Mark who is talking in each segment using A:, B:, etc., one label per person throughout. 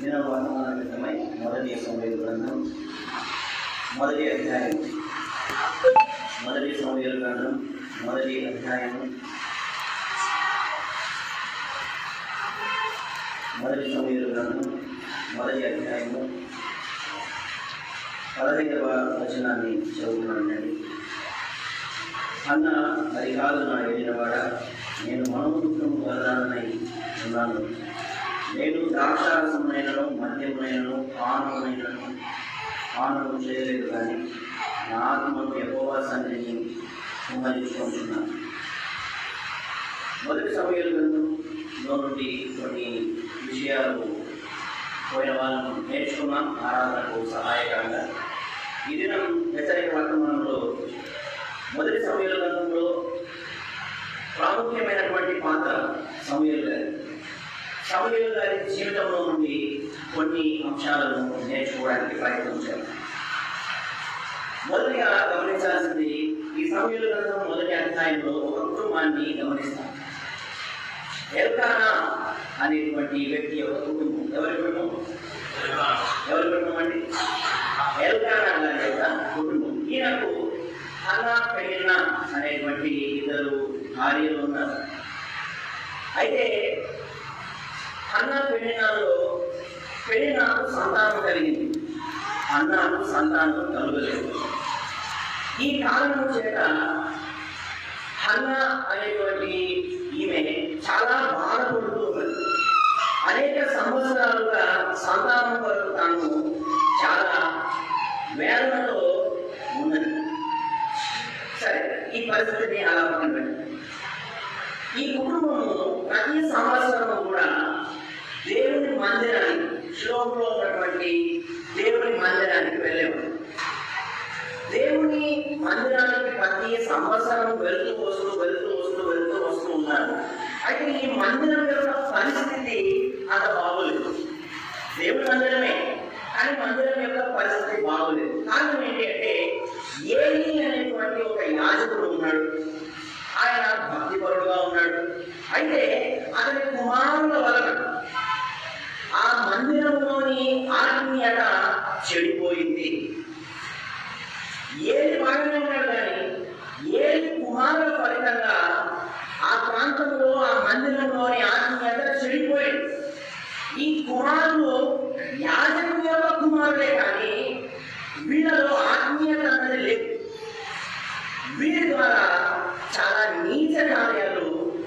A: దినవర్తమానమై మొదటి సమూయేలు గ్రంథం మొదటి అధ్యాయం మొదటి సమూయేలు గ్రంథం మొదటి అధ్యాయం మొదటి సమూయేలు గ్రంథం మొదటి అధ్యాయము 15వ వచనాన్ని చదువుతున్నానండి. అన్న అది కాదు నా ఏలినవాడ, నేను మనోదుఃఖము వదలానై ఉన్నాను. నేను ద్రాక్షారసమునైనను మద్యమునైనను పానము చేయలేదు, కానీ నా ఆత్మను యెహోవా సన్నిధిని కుమ్మరించుకుంటున్నాను. మొదటి సమూయేలు గ్రంథంలో నుండి కొన్ని విషయాలు పోయిన వాళ్ళను నేర్చుకున్నాం, ఆరాధనకు సహాయకరంగా. ఈ దినం హెచ్చరిక వర్తమానంలో మొదటి సమూయేలు గ్రంథంలో ప్రాముఖ్యమైనటువంటి పాత్ర సమూయేలు గారి జీవితంలో నుండి కొన్ని అంశాలను నేర్చుకోవడానికి ప్రయత్నించారు. మొదటిగా గమనించాల్సింది, ఈ సమూయేలు గ్రంథం మొదటి అధ్యాయంలో ఒక కుటుంబాన్ని గమనిస్తాం. ఎల్కానా అనేటువంటి వ్యక్తి యొక్క కుటుంబం. ఎవరి కుటుంబం అండి? ఎల్కానా గారి యొక్క కుటుంబం. ఈయనకు హన్నా పెనిన్నా అనేటువంటి ఇద్దరు భార్యలు ఉన్నారు. అయితే హన్నా పెనిన్నాకు సంతానం కలిగింది, హన్నాకు సంతానం కలుగలేదు. ఈ కారణం చేత హన్నా అనేటువంటి ఈమె చాలా బాధపడుతూ ఉన్నది. అనేక సంవత్సరాలుగా సంతానం కొరకు తాను చాలా వేదనతో ఉన్నది. సరే, ఈ పరిస్థితిని అలా పక్కన, ఈ కుటుంబము ప్రతి సంవత్సరము కూడా దేవుని మందిరానికి, షిలోహులో ఉన్నటువంటి దేవుని మందిరానికి వెళ్ళేవాడు. దేవుని మందిరానికి ప్రతి సంవత్సరం వెళ్తూ వస్తూ ఉన్నారు. అయితే ఈ మందిరం యొక్క పరిస్థితి అంత బాగోలేదు. దేవుని మందిరమే, కానీ మందిరం యొక్క పరిస్థితి బాగోలేదు. కారణం ఏంటి అంటే, ఏలీ అనేటువంటి ఒక యాజకుడు ఉన్నాడు. ఆయన భక్తిపరుడుగా ఉన్నాడు. అయితే అతని కుమారుల వలన ఆ మందిరంలోని ఆత్మీయత చెడిపోయింది. ఏలి బాగానే ఉన్నాడు, కానీ ఏలి కుమారుల ఫలితంగా ఆ ప్రాంతంలో ఆ మందిరంలోని ఆత్మీయత చెడిపోయింది. ఈ కుమారులు యాజకుని యొక్క కుమారులే, కానీ వీళ్ళలో ఆత్మీయత అనేది లేదు. వీరి ద్వారా చాలా నీచ కార్యాలు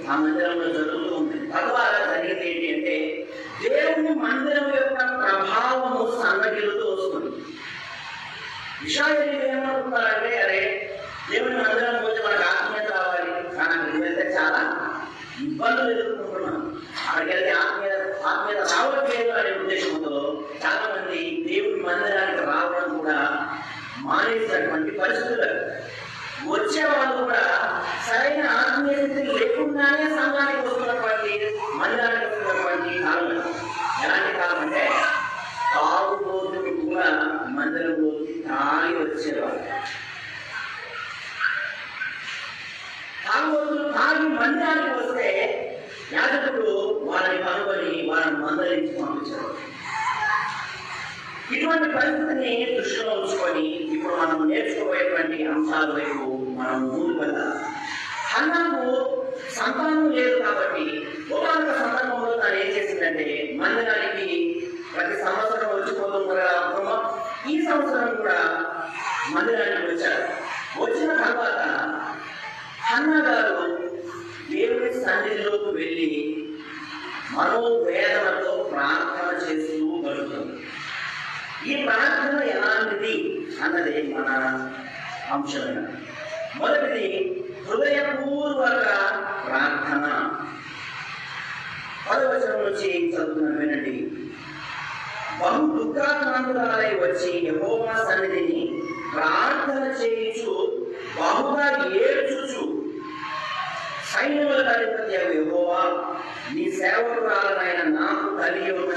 A: ఆ మందిరంలో జరుగుతూ ఉంది. తద్వారా జరిగింది ఏంటి అంటే, దేవుని మందిరం యొక్క ప్రభావము సన్నగిలుతూ వస్తుంది. విషయాలు ఏమనుకుంటారంటే, అరే దేవుని మందిరం పోతే మనకు ఆత్మీయత రావాలి, కానీ అక్కడికి వెళ్తే చాలా ఇబ్బందులు ఎదుర్కొంటున్నాం, అక్కడికి వెళ్తే ఆత్మీయత రావట్లేదు అనే ఉద్దేశంతో చాలా మంది దేవుని మందిరానికి రావడం కూడా మానేసినటువంటి పరిస్థితులు. వచ్చే వాళ్ళు కూడా సరైన ఆత్మీయ స్థితి లేకుండానే సంఘానికి వస్తున్నటువంటి, మందిరానికి వస్తున్నటువంటి కాలం. ఎలాంటి కాలం అంటే, తాగుబోతులు కూడా మందిరంలోకి తాగి వచ్చేవారు. తాగుబోతులు తాగి మందిరానికి వస్తే యాజకుడు వాళ్ళని కనుగొని వాళ్ళని మందరించి పంపించారు. ఇటువంటి పరిస్థితిని దృష్టిలో ఉంచుకొని ఇప్పుడు మనం నేర్చుకోబోయేటువంటి అంశాల వైపు మనం ముందుకు వెళ్దాం. హన్నాకు సంతానం లేదు కాబట్టి ఒకనొక సందర్భంలో తను ఏం చేసిందంటే, మందిరానికి ప్రతి సంవత్సరం వచ్చిపోతుంది కదా కుటుంబం, ఈ సంవత్సరం కూడా మందిరానికి వచ్చారు. వచ్చిన తర్వాత హన్నా గారు దేవుని సన్నిధిలోకి వెళ్ళి మనోవేదనతో ప్రార్థన చేస్తూ గడుపుతుంది. ఈ ప్రార్థన ఎలాంటిది అన్నది మన అంశం. మొదటిది హృదయపూర్వక ప్రార్థన. 10వ వచనం నుంచి చదువుతున్నాను, వినండి. బహు దుఃఖాక్రాంతురాలై వచ్చి యెహోవా సన్నిధిని ప్రార్థన చేయుచు బహుగా ఏడ్చుచు, సైన్యముల అధిపతి యెహోవా, నీ సేవకురాలనైన నాకు కలిగి ఉన్న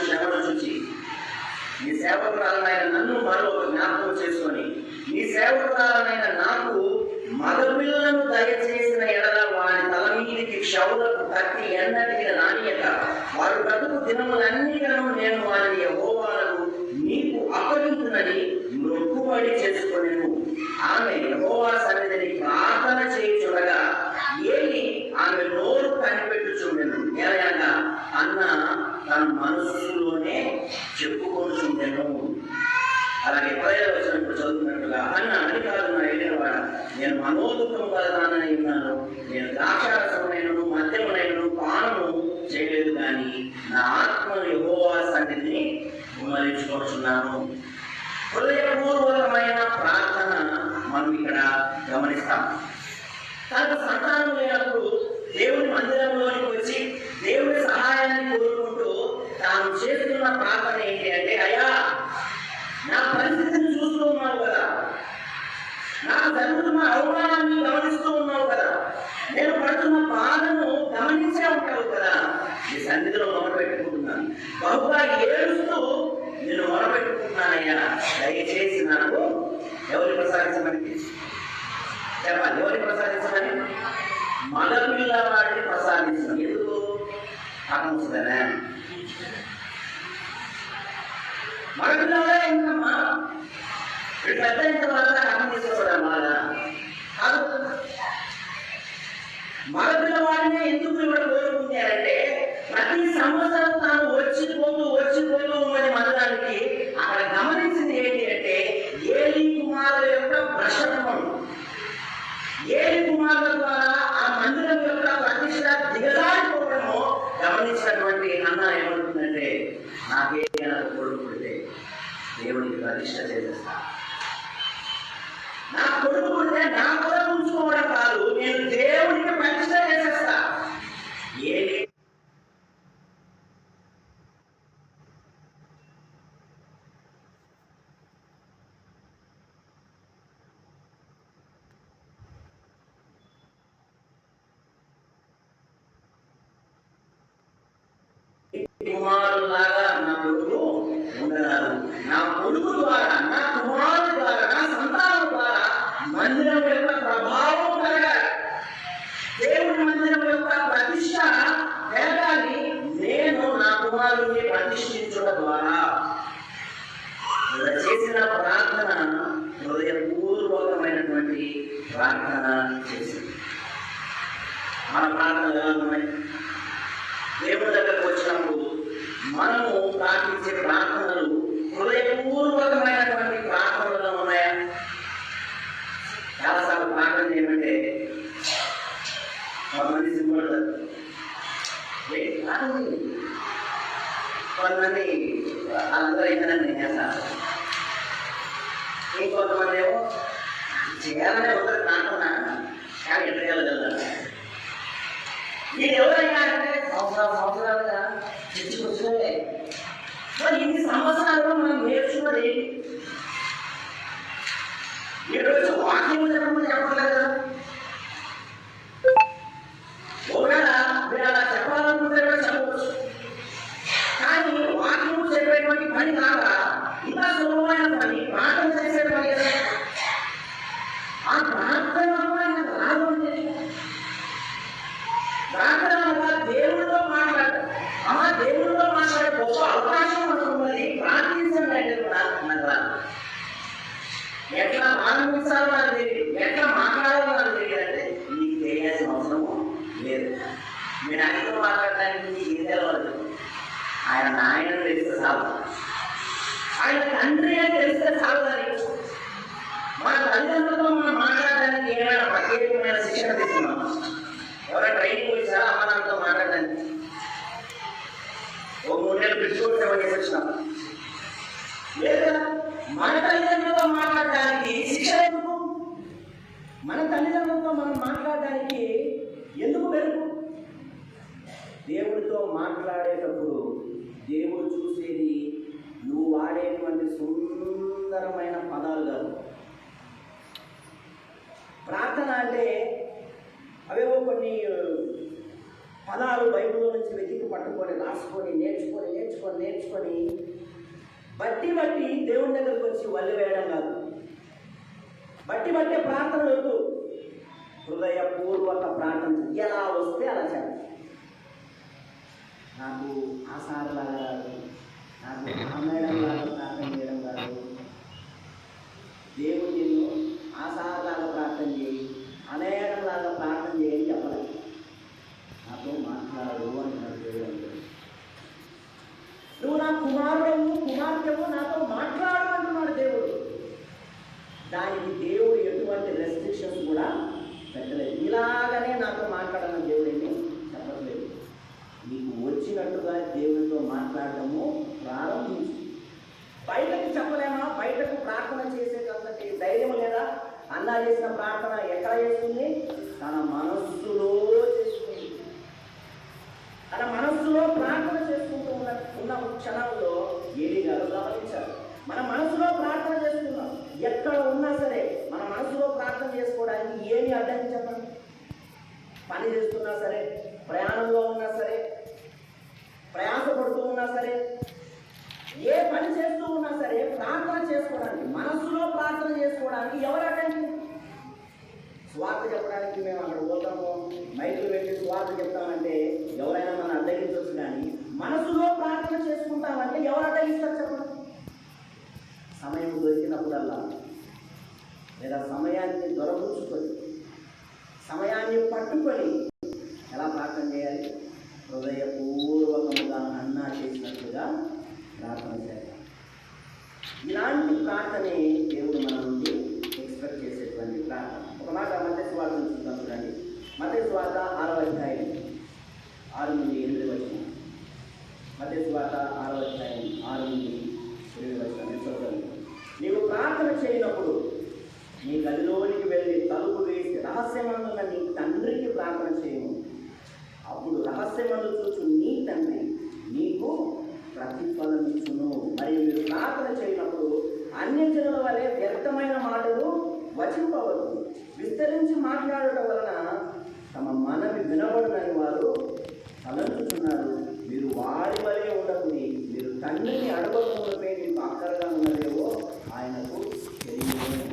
A: దినములన్నిటిలో నేను వారిని యెహోవాను నీకు అప్పగించునని మొక్కుబడి చేసుకొనెను. ఆమె యెహోవా సన్నిధిని ప్రార్థన చేయుచుండగా ఏలీ ఆమె నోరు కనిపెట్టుచుండెను. ఏలయనగా అన్న తన మనస్సులోనే చెప్పుకొనుచుండెను. అలాగే 15వ వచనంలో చదువుతున్నట్టుగా అన్న అని కాదు నా ఏలినవాడ, నేను మనోదుఖం కలదానని ఉన్నాను. నేను ద్రాక్షారసమునైనను మద్యమునైనను పానము చేయలేదు, కానీ నా ఆత్మను యెహోవా సన్నిధిని కుమ్మరించుకొనుచున్నాను. హృదయపూర్వకమైన ప్రార్థన మనం ఇక్కడ గమనిస్తాం. తనకు సంతానం లేనప్పుడు దేవుని మందిరంలోనికి వచ్చి దేవుని సహాయాన్ని కోరుకుంటూ తాను చేస్తున్న ప్రార్థన ఏంటి అంటే, అయ్యా నా పరిస్థితిని చూస్తూ ఉన్నావు కదా, నాకు జరుగుతున్న అవమానాన్ని గమనిస్తూ ఉన్నావు కదా, నేను పడుతున్న బాధను గమనించే ఉంటావు కదా, ఈ సన్నిధిలో మొరపెట్టుకుంటున్నాను, బహుగా ఏడుస్తూ నేను మొరపెట్టుకుంటున్నానయ్యా, దయచేసి నాకు ఎవరి ప్రసాదించమని చెప్పాలి. ఎవరిని ప్రసాదించమని? మగపిల్లవాడిని ప్రసాదించమని. ఎందుకు? ఆకంశనా? మగపిల్లవాడే ఉందమ్మా, పెద్ద అయిన తర్వాత అర్థం చేసుకోవడం బాగా కాదు. మగపిల్లవాడినే ఎందుకు ఇక్కడ కోరుకుంటారంటే, ప్రతి సంవత్సరం తాను వచ్చిపోతూ ఉన్నది మందిరానికి అక్కడ గమనించింది ఏంటి అంటే, ఏలీ కుమారుల యొక్క భ్రష్టత్వం, ఏలీ కుమారుల ద్వారా ఆ మందిరం యొక్క ప్రతిష్ట దిగజారిపోవడము గమనించినటువంటి అన్న ఏమంటుందంటే, నాకేదైనా కొడుకు పుడితే దేవుడికి ప్రతిష్ట చేసేస్తా, నా కొడుకు పుడితే నా కొడుకు ఉంచుకోవడం కాదు, నేను దేవుడికి ప్రతిష్ట చేసేస్తా. ఏలీ కుమారులాగా నా కొడుకు ఉండరాదు. నా కొడుకు ద్వారా, నా కుమారుడు ద్వారా, నా సంతానం ద్వారా మందిరం యొక్క ప్రభావం పెరగాలి, దేవుడి మందిరం యొక్క ప్రతిష్ట పెరగాలి. నేను నా కుమారుడిని ప్రతిష్ఠించడం ద్వారా చేసిన ప్రార్థన హృదయపూర్వకమైనటువంటి ప్రార్థన చేసింది. మన ప్రార్థన ఎలా ఉన్నాయి? దేవుడి దగ్గరకు వచ్చినప్పుడు మనము ప్రార్థించే ప్రార్థనలు హృదయపూర్వకమైనటువంటి ప్రార్థనలు ఉన్నాయా? చాలాసార్లు ప్రార్థన చేయమంటే కొంతమంది సిగ్గుపడతారు, కొంతమంది వాళ్ళందరూ అయితేనే నేను చేస్తాను, ఇంకొంతమంది ఏమో చేయాలనే ఒకరు కాకుండా కానీ ఎట్లా చేయగలరు. మీరు ఎవరైనా అంటే సంవత్సరాలుగా తెచ్చుకొచ్చినవే, మరి ఇన్ని సంవత్సరాలుగా మనం నేర్చుకున్నది ఏంటి? ఈరోజు వాక్యం చెప్పమని చెప్పట్లేదు కదా. ఒకవేళ మీరు అలా చెప్పాలనుకుంటే చెప్పవచ్చు, కానీ వాక్యం చెప్పేటువంటి పని కాక ఇంకా సులభమైన పని ప్రార్థన చేసేటువంటి కదా. ఆ ప్రార్థన రాదు అంటే ప్రార్థనగా దేవుడితో మాట్లాడటం, ఆ దేవుడితో మాట్లాడే గొప్ప అవకాశం అనుకున్నది ప్రార్థించడం అంటే కూడా నాకు రాదు. ఎట్లా ఆనందించాలో నాకు తెలియదు, ఎట్లా మాట్లాడాలో నాకు తెలియదు అంటే నీకు తెలియాల్సిన అవసరము లేదు. మీరు ఆయనతో మాట్లాడడానికి నీకు ఏం తెలవదు. ఆయన నాయనని తెలిస్తే చాలు, ఆయన తండ్రి అని తెలిస్తే చాలు. దానికి మన తల్లిదండ్రులతో మనం మాట్లాడడానికి ఏమైనా ప్రత్యేకమైన శిక్షణ తీసుకున్నాం? ఎవరైనా ట్రైనింగ్ వచ్చారా అమ్మ నాన్నతో మాట్లాడడానికి? ఒక 3 నెలలు పిలుచుకుంటే వచ్చినాం లేదా? మన తల్లిదండ్రులతో మాట్లాడడానికి శిక్షణ ఎందుకు? మన తల్లిదండ్రులతో మనం మాట్లాడడానికి ఎందుకు వెలుగు? దేవుడితో మాట్లాడేటప్పుడు దేవుడు చూసేది నువ్వు వాడేటువంటి సుందరమైన పదాలు కాదు. ప్రార్థన అంటే అవేవో కొన్ని పదాలు బైబిల్లో నుంచి వెతికి పట్టుకొని రాసుకొని నేర్చుకొని బట్టి దేవుని దగ్గరికి వచ్చి వల్లి వేయడం కాదు. బట్టి ప్రార్థన వద్దు, హృదయపూర్వక ప్రార్థన ఎలా వస్తే అలా చేయాలి.
B: నాకు ఆ సార్లాగా రాదు, నాకు ఆ మేడంలాగా ప్రార్థన చేయడం కాదు. దేవుడు నిన్ను ఆ సార్లాగా ప్రార్థన చేయి, ఆ మేడంలాగా ప్రార్థన చేయని చెప్పలేదు. నాతో మాట్లాడు అంటున్నాడు దేవుడు. నువ్వు నా కుమారుడవు కుమార్తెవు, నాతో మాట్లాడు అంటున్నాడు దేవుడు. దానికి దేవుడు ఎటువంటి రెస్ట్రిక్షన్స్ కూడా పెట్టలేదు. ఇలాగనే నాతో మాట్లాడని దేవుడు ఏమీ చెప్పట్లేదు. నీకు వచ్చినట్టుగా దేవుడితో మాట్లాడటము ప్రారంభించు. బయటకు చెప్పలేమా? బయటకు ప్రార్థన చేసేటంతటి ధైర్యం లేదా? అన్నా చేసిన ప్రార్థన ఎక్కడ చేస్తుంది? తన మనస్సులో చేసుకుంది. తన మనస్సులో ప్రార్థన చేసుకుంటూ ఉన్న క్షణంలో ఏలి గారు గమనించారు. మన మనసులో ప్రార్థన చేసుకున్నాం. ఎక్కడ ఉన్నా సరే మన మనసులో ప్రార్థన చేసుకోవడానికి ఏమి అడ్డంకి చెప్పండి? పని చేస్తున్నా సరే, ప్రయాణంలో ఉన్నా సరే, ప్రయాసపడుతూ ఉన్నా సరే, ఏ పని చేస్తూ ఉన్నా సరే ప్రార్థన చేసుకోవడానికి, మనసులో ప్రార్థన చేసుకోవడానికి ఎవరు అడ్డంకి? స్వార్థ చెప్పడానికి మేము అక్కడ పోతాము, మైకులు పెట్టి స్వార్థ చెప్తామంటే ఎవరైనా మనం అడ్డగించవచ్చు. కానీ మనసులో ప్రార్థన చేసుకుంటామంటే ఎవరు అడ్డగిస్తారు చెప్పండి? సమయం దొరికినప్పుడల్లా, లేదా సమయాన్ని దొరకచుకొని, సమయాన్ని పట్టుకొని ఎలా ప్రార్థన చేయాలి? హృదయపూర్వకముగా అన్నా చేసినట్లుగా ప్రార్థన చేయాలి. ఇలాంటి ప్రార్థనే దేవుడు మన నుండి ఎక్స్పెక్ట్ చేసేటువంటి ప్రార్థన. ఒక మాట మత్తయి సువార్త చూద్దాం చూడండి. మత్తయి సువార్త 6వ అధ్యాయం 6 నుండి 8 వచనం. మత్తయి సువార్త 6వ అధ్యాయం 6 నుండి 8 వచనం చదువుతాను. నీవు ప్రార్థన చేయనప్పుడు నీ గదిలోనికి వెళ్ళి తలుపు వేసి రహస్యమందున్న నీ తండ్రికి ప్రార్థన చేయము. అప్పుడు రహస్యమందు చూచు నీ తండ్రి నీకు ప్రతిఫలమిచ్చును. మరియు మీరు ప్రార్థన చేయనప్పుడు అన్యజనుల వలె వ్యర్థమైన మాటలు వచింపవద్దు. విస్తరించి మాట్లాడటం వలన తమ మనవి వినబడునని వారు తలంచుతున్నారు. మీరు వారి వలె ఉండకుని మీరు తండ్రిని అడగకుండాపై మీకు అక్కరగా ఉన్నదేవో ఆయనకు తెలియదు.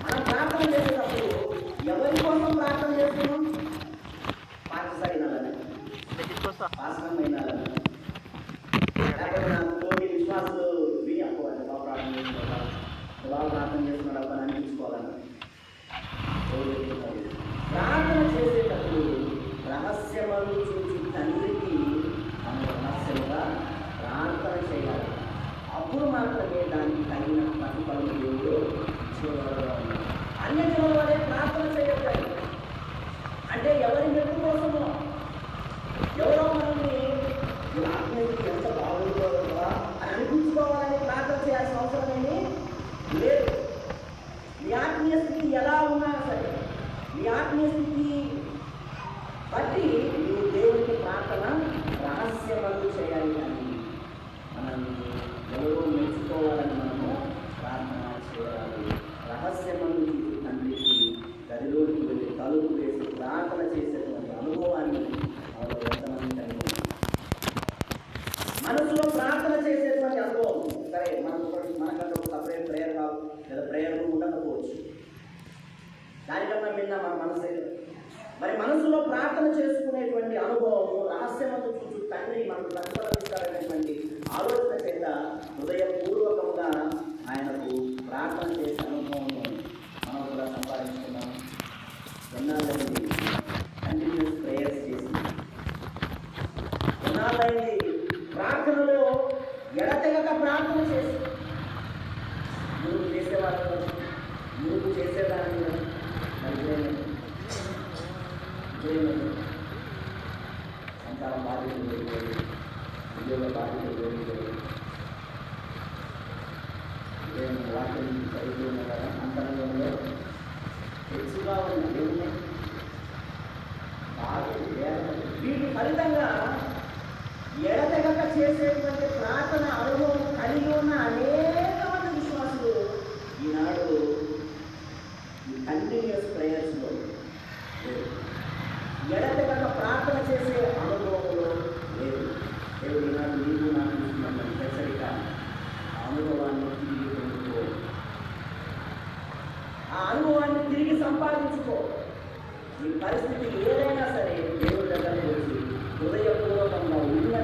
B: మనం ప్రార్థన చేసేటప్పుడు ఎవరి కోసం ప్రార్థన చేస్తున్నాం? పాఠశాలైనాలని, పాఠమైనాలని, లేకపోతే నాకు తోటి విశ్వాసులు విని అప్పుకోవాలి, బాగా ప్రార్థన చేసుకోవాలి, బాగా ప్రార్థన చేస్తున్నాడు అబ్బా అనిపించుకోవాలని. ప్రార్థన చేసేటప్పుడు రహస్యమని చూసి తండ్రికి మనం రహస్యంగా ప్రార్థన చేయాలి. అప్పుడు మాత్రమే దానికి తగిన ప్రతిఫలం దేవుడు ఇచ్చేవారుగా ఉన్నారు. అన్యజనుల వలె ప్రార్థన చేయగలరు అంటే ఎవరి మెప్పు కోసమో, ఎవరో మనల్ని ఆత్మీయతకి ఎంత బాగుంటుందా అని అనిపించుకోవాలని ప్రార్థన చేయాల్సిన అవసరమేమి లేదు. మీ ఆత్మీయ స్థితి ఎలా ఉన్నా సరే, మీ ఆత్మీయ స్థితి బట్టి మీరు దేవునికి ప్రార్థన రహస్యమందు చేయాలి. కానీ మనల్ని ఎవరో మెచ్చుకోవాలని మనము ప్రార్థన చేయాలి. రహస్యమందు తండ్రికి గదిలోకి వెళ్ళి తలుపు వేసి ప్రార్థన చేసేటువంటి అనుభవాన్ని ఎంతమంది కలిగి మనసులో ప్రార్థన చేసేటువంటి అనుభవం. సరే, మనకంటే ఒక సపరేట్ ప్రేయర్ కాదు, లేదా ప్రేయర్ ఉండకపోవచ్చు, దానికన్నా మిన్న మన మనసే. మరి మనసులో ప్రార్థన చేసుకునేటువంటి అనుభవము, రహస్యమందు చూచు తండ్రి మనకు ప్రతిఫలమిస్తారనేటువంటి ఆలోచన చేత హృదయపూర్వకంగా ఆయనకు ప్రార్థన చేసే అనుభవము మనం కూడా సంపాదించుకున్నాం. ఎన్నాళ్ళైంది కంటిన్యూస్ ప్రేయర్స్ చేసి, ఎన్నాళ్ళైంది ప్రార్థనలో ఎడతెగక ప్రార్థన చేసి, నువ్వు చేసేవాళ్ళు నువ్వు చేసేదాన్ని సంతానం బాధ్యతలు వెళ్ళిపోయి, ఉద్యోగ బాధ్యతలు వెళ్ళిపోయి, వాటిని చదువుతున్న కదా అంతరంగంలో హెచ్చుగా ఉన్న దేవుని వీటి ఫలితంగా ఎడతెగక చేసేటువంటి ప్రార్థన అనుభవం కలిగి ఉన్న అనేక మంది విశ్వాసులు ఈనాడు ఈ కంటిన్యూస్ ప్రేయర్స్లో ఎడతెగక ప్రార్థన చేసే అనుభవంలో లేదు. దేవుడు ఈనాడు నీకు నాకు ఇస్తున్న హెచ్చరిక, ఆ అనుభవాన్ని తిరిగి పొందుకో, ఆ అనుభవాన్ని తిరిగి సంపాదించుకో. ఈ పరిస్థితి ఏదైనా సరే దేవుడి దగ్గర వచ్చి హృదయపూర్వకంగా ఉన్న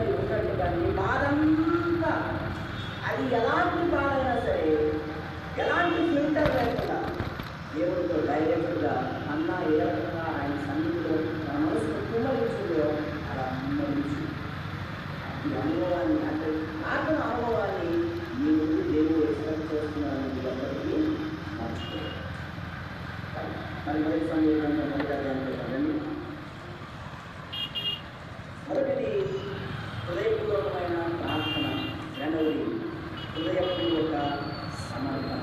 B: ఎలాంటి పాలైనా సరే, ఎలాంటి ఫిల్టర్ లేకుండా దేవుడితో డైరెక్ట్గా అన్న ఏ రకంగా ఆయన సన్నిధిలో తన మనసును కుమ్మరించిందో అలా కుమ్మరించి ఈ అనుభవాన్ని, అంటే ప్రార్థన అనుభవాన్ని మీ ముందు దేవుడు ఎక్స్పెక్ట్ చేస్తున్నారని ఎప్పటికీ మర్చిపోయారు. మరి మొదటి సందేశంలో మొదటి మొదటిది హృదయపూర్వకమైన ప్రార్థన, రెండవది హృదయపూర్వక సమర్పణ.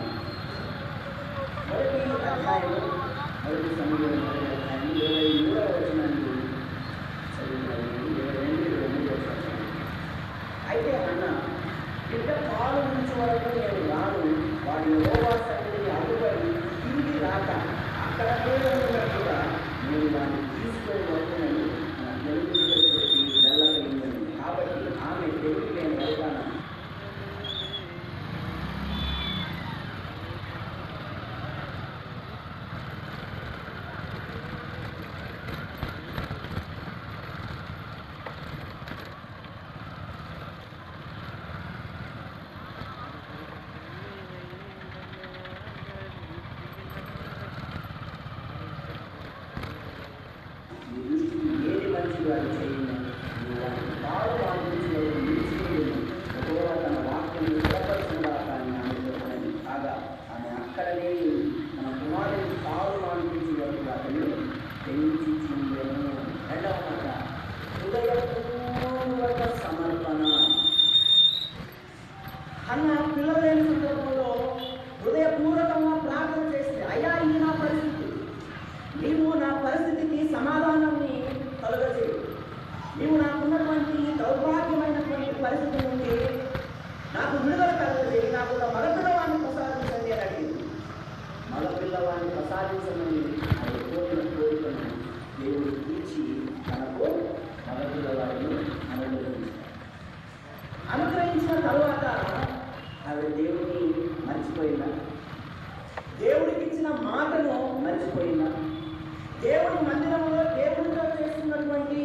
B: మొదటి అధ్యాయం, మొదటి సమయంలో మొదటి అధ్యాయం 23వ వచనాన్ని చదువుతాను. 22 వచనాలు. అయితే అన్న, బిడ్డ పాలు నుంచి వరకు నేను రాను, వాడి యెహోవా సన్నిధిని అడ్డుపడి తిరిగి రాక అక్కడనే ఉన్నట్టుగా నేను దాన్ని తీసుకొని వస్తున్నాను నా తెలుగులో చెప్పి వెళ్ళగలిగిందని. కాబట్టి ఆమె తెలుగు నేను వెళ్తాను. ఏది మంచి వారు చేయను, వారు వాంఛించినప్పుడు నిలిచిపోయింది. ఒకవేళ తన వాక్యం స్థిరపరచుగా కానీ ఆమె కాగా ఆమె అక్కడనే తన కుమారుని పాలు వాంఛించి వరకు అతన్ని పెంచుచుండెను. రెండవ మాట హృదయపూర్వక సమర్పణ. అన్న పిల్లలు లేని సందర్భంలో హృదయపూర్వకంగా ప్రార్థన చేస్తే, అయ్యా ఇది నా పరిస్థితి, నీవు నా పరిస్థితికి సమాధానాన్ని కలుగజేయు, నీవు నాకున్నటువంటి దౌర్భాగ్యమైనటువంటి పరిస్థితి నుండి నాకు విడుదల కలుగజేయి, నాకు ఒక మగపిల్లవాడిని ప్రసాదించండి అని అడిగింది. మగపిల్లవాడిని ప్రసాదించమని ఆయన కోరిన కోరికను దేవుడు తీర్చి తనకు మగపిల్లవాడిని అనుగ్రహించిన తరువాత ఆవిడ దేవుడిని మర్చిపోయినా, దేవుడికి ఇచ్చిన మాటను మర్చిపోయినా, దేవుడి మందిరంలో దేవుడితో చేస్తున్నటువంటి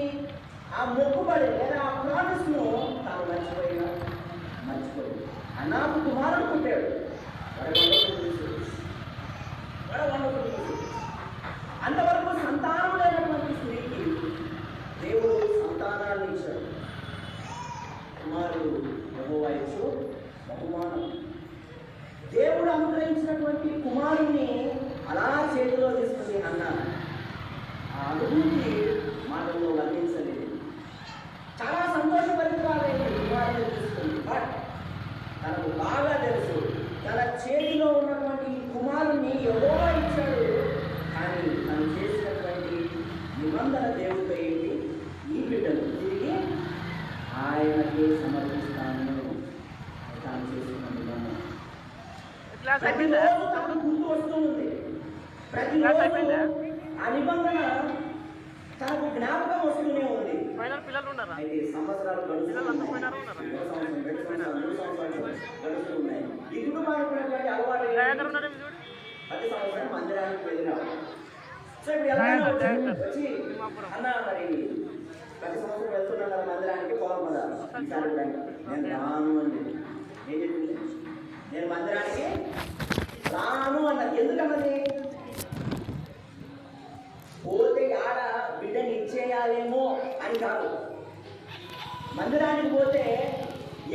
B: ఆ మొక్కుబడి లేదా ఆ ప్రామిస్ను తాను మర్చిపోయినా. నాకు కుమారుడు పుట్టాడు, అంతవరకు సంతానం లేనటువంటి స్త్రీకి దేవుడు సంతానాన్ని ఇచ్చాడు. కుమారుడు యెహోవా ఇచ్చు బహుమానం. దేవుడు అనుగ్రహించినటువంటి కుమారుణ్ణి అలా చేతిలో తీసుకుని అన్న ఆ అనుభూతి మాటల్లో వర్ణించలేదు. చాలా సంతోషపరిచారైంది కుమారుని తీసుకుని. బట్ తనకు బాగా తెలుసు తన చేతిలో ఉన్నటువంటి కుమారుణ్ణి యెహోవా ఇచ్చాడు, కానీ తను చేసినటువంటి నిబంధన దేవుడితో ఏంటి, ఈ బిడ్డను తిరిగి ఆయనకే సమర్పిస్తాను. తాను చేసిన నిబంధన ప్రతిరోజు తనకు గుర్తు వస్తూ ఉంది. ప్రతిరోజు ఆ నిబంధన తనకు జ్ఞాపకం వస్తూనే ఉంది. అయితే సంవత్సరాలు గడుస్తూ ఉన్నాయి. ఈ కుటుంబానికి అలవాటు ప్రతి సంవత్సరం మందిరానికి వెళ్ళినారు. సో ఇప్పుడు ఎలా వచ్చి అన్న మరి ప్రతి సంవత్సరం వెళ్తున్నాం కదా మందిరానికి, పోదాం కదా ఈసారి నేను రాను అండి. ఏం చెప్పింది, నేను మందిరానికి రాను అన్నది. ఎందుకన్నది, పోతే ఆడ బిడ్డని ఇచ్చేయాలేమో అని కాదు. మందిరానికి పోతే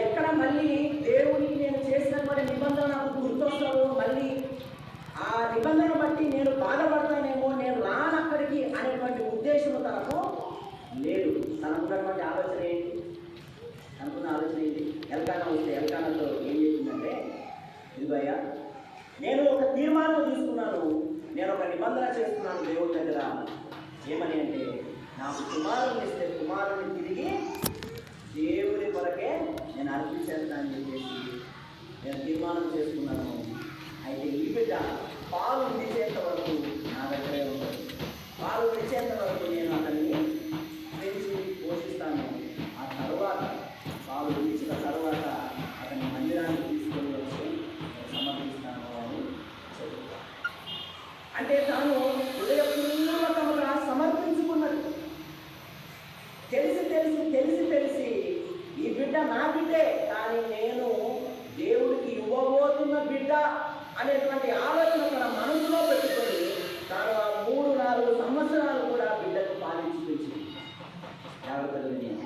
B: ఎక్కడ మళ్ళీ దేవుడికి నేను చేసినటువంటి నిబంధన నాకు గుర్తొస్తావు, మళ్ళీ ఆ నిబంధన బట్టి నేను బాధపడతానేమో, నేను రానక్కడికి అనేటువంటి ఉద్దేశం తనకు లేదు. తనకున్నటువంటి ఆలోచన ఏంటి, అనుకున్న ఆలోచన ఏంటి, ఎల్కానా వస్తే ఎల్కానాతో ఏం చెప్పిందంటే, ఇదిగోయ్యా నేను ఒక తీర్మానం తీసుకున్నాను, నేను ఒక నిబంధన చేస్తున్నాను దేవుడి దగ్గర. ఏమని అంటే, నాకు కుమారుని ఇస్తే కుమారుని తిరిగి దేవుడి కొరకే నేను అర్పించేస్తానని చెప్పేసి నేను తీర్మానం చేసుకున్నాను. అయితే ఈ బిడ్డ పాలు విడిచేంత వరకు నా దగ్గరే ఉంటుంది. పాలు విడిచేంత వరకు నేను అతన్ని పెంచి పోషిస్తాను. ఆ తర్వాత పాలు విడిచిన తర్వాత అతని మందిరాన్ని తీసుకొని వచ్చి సమర్పిస్తాను అని చెప్తాను. అంటే తాను హృదయపూర్వకంగా సమర్పించుకున్నది. తెలిసి తెలిసి తెలిసి తెలిసి ఈ బిడ్డ నా బిడ్డే, కానీ నేను దేవుడు బిడ్డ అనేటువంటి ఆలోచన తన మనసులో పెట్టుకొని తాను ఆ 3-4 సంవత్సరాలు కూడా బిడ్డకు పాలించి పెంచింది. జాగ్రత్తగా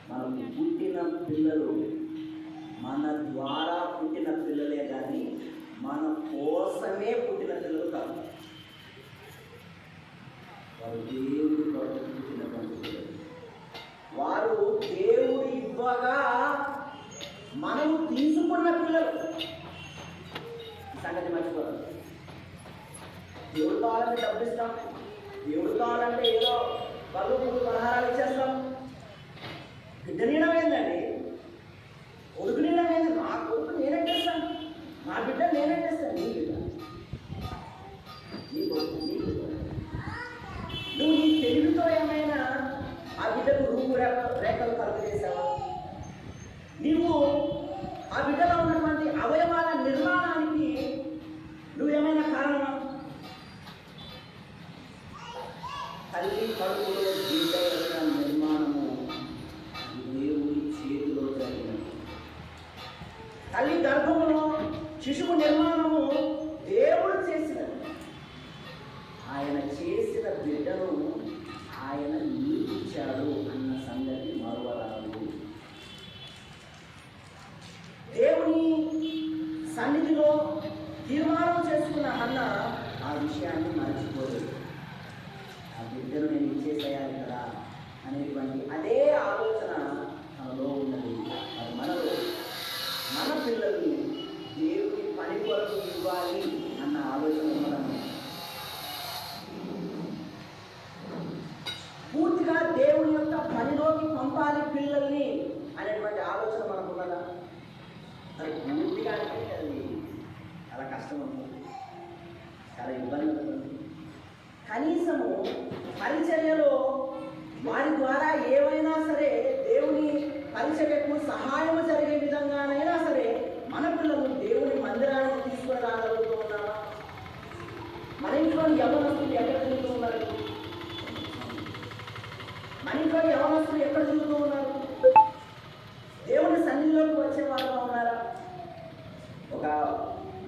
B: మనకు పుట్టిన పిల్లలు మన ద్వారా పుట్టిన పిల్లలే కానీ మన కోసమే పుట్టిన పిల్లలు కాదు. వారు దేవుడి కొరకు పుట్టినటువంటి పిల్లలు. వారు దేవుడు ఇవ్వగా మనము తీసుకున్న పిల్లలు. ఈ సంగతి మర్చిపోతాం. దేవుడు కావాలంటే డబ్బు ఇస్తాం, దేవుడు కావాలంటే ఏదో బల్లు పలహారాలు ఇచ్చేస్తాం. బిడ్డ నీడం ఏందండి? కొడుకు నీడం ఏంది? నా కొడుకు నేనెట్టేస్తాను, నా బిడ్డ నేనెట్టేస్తాను. నీ బిడ్డ నీ కొడుకు నీ బిడ్డ. నువ్వు నీ తెలివితో ఏమైనా ఆ బిడ్డకు రూపురేఖలు కలుగజేసావా? నీవు ఆ బిడ్డలో ఉన్నటువంటి అవయవాల నిర్మాణానికి నువ్వేమైనా కారణమా? తల్లి కడుపులో బిడ్డ యొక్క నిర్మాణము దేవుడి చేతిలో జరిగినది. తల్లి గర్భములో శిశువు నిర్మాణము దేవుడు చేసినది. ఆయన చేసిన బిడ్డను ఆయన నియమించాడు అన్న సంగతి మరువరాదు. దేవుని సన్నిధిలో తీర్మానం చేసుకున్న అన్న ఆ విషయాన్ని మర్చిపోలేదు. ఆ బిడ్డను నేను ఇచ్చేసేయాలి కదా అనేటువంటి అదే ఆలోచన మనలో ఉన్నది. అది మనలో మన పిల్లల్ని దేవుని పని కొరకు ఇవ్వాలి అన్న ఆలోచన మనం పూర్తిగా దేవుని యొక్క పనిలోకి పంపాలి పిల్లల్ని అనేటువంటి ఆలోచన మనకు ఉన్నదా? అది పూర్తిగా అంటే అది చాలా కష్టం ఉంటుంది, చాలా ఇబ్బంది ఉంటుంది. కనీసము పరిచర్యలో వారి ద్వారా ఏమైనా సరే దేవుని పరిచర్యకు సహాయం జరిగే విధంగానైనా సరే మన పిల్లలు దేవుని మందిరానికి తీసుకొని రాగలుగుతూ ఉన్నామా? మన ఇంట్లో యవనస్తులు ఎక్కడ తిరుగుతూ ఉన్నారు? మన ఇంట్లో యవనస్తులు ఎక్కడ తిరుగుతూ ఉన్నారు? దేవుని సన్నిధిలోకి వచ్చే వాళ్ళగా ఉన్నారా? ఒక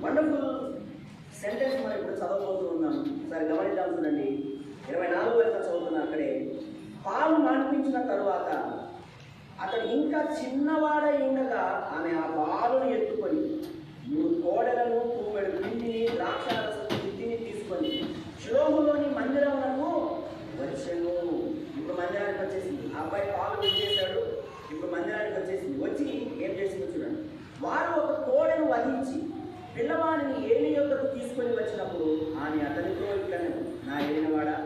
B: వండర్ఫుల్ సెంటెన్స్ మనం ఇప్పుడు చదవబోతూ ఉన్నాం. ఒకసారి గమనిద్దాం. చూడండి, 24 వరకు చదువుతున్నా. అక్కడే పాలు మాన్పించిన తరువాత అతడు ఇంకా చిన్నవాడై ఉండగా ఆమె ఆ పాలును ఎత్తుకొని 3 కోడలను, తూమెడు పిండిని, ద్రాక్షారసం బుద్ధిని తీసుకొని షిలోహులోని మందిరమునకు వచ్చెను. ఇప్పుడు మందిరానికి వచ్చేసింది. ఆ అబ్బాయి పాలు విడిచేశాడు, ఇప్పుడు మందిరానికి వచ్చేసింది. వచ్చి ఏం చేసిందో చూడండి. వారు ఒక కోడెను వధించి పిల్లవాడిని ఏలి యొద్దకు తీసుకొని వచ్చినప్పుడు ఆమె అతనితో ఇట్లనే, నా ఏలినవాడా,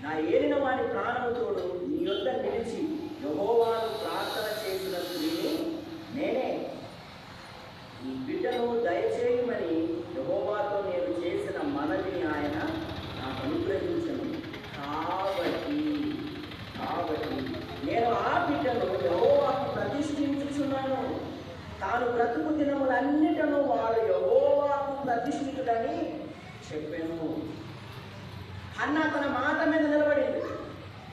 B: నా ఏలిన వాడి ప్రాణముతోడు నీ యొద్ద నిలిచి యెహోవాను ప్రార్థన చేసిన స్త్రీని నేనే. ఈ బిడ్డను దయచేయమని యెహోవాతో నేను చేసిన మనవిని ఆయన నాకు అనుగ్రహించను. కాబట్టి నేను ఆ బిడ్డను యెహోవాకు ప్రతిష్ఠించుచున్నాను. తాను బ్రతుకు దినములన్నిటను వాడు యెహోవాకు ప్రతిష్ఠితుడని చెప్పాను. అన్న తన మాట మీద నిలబడింది.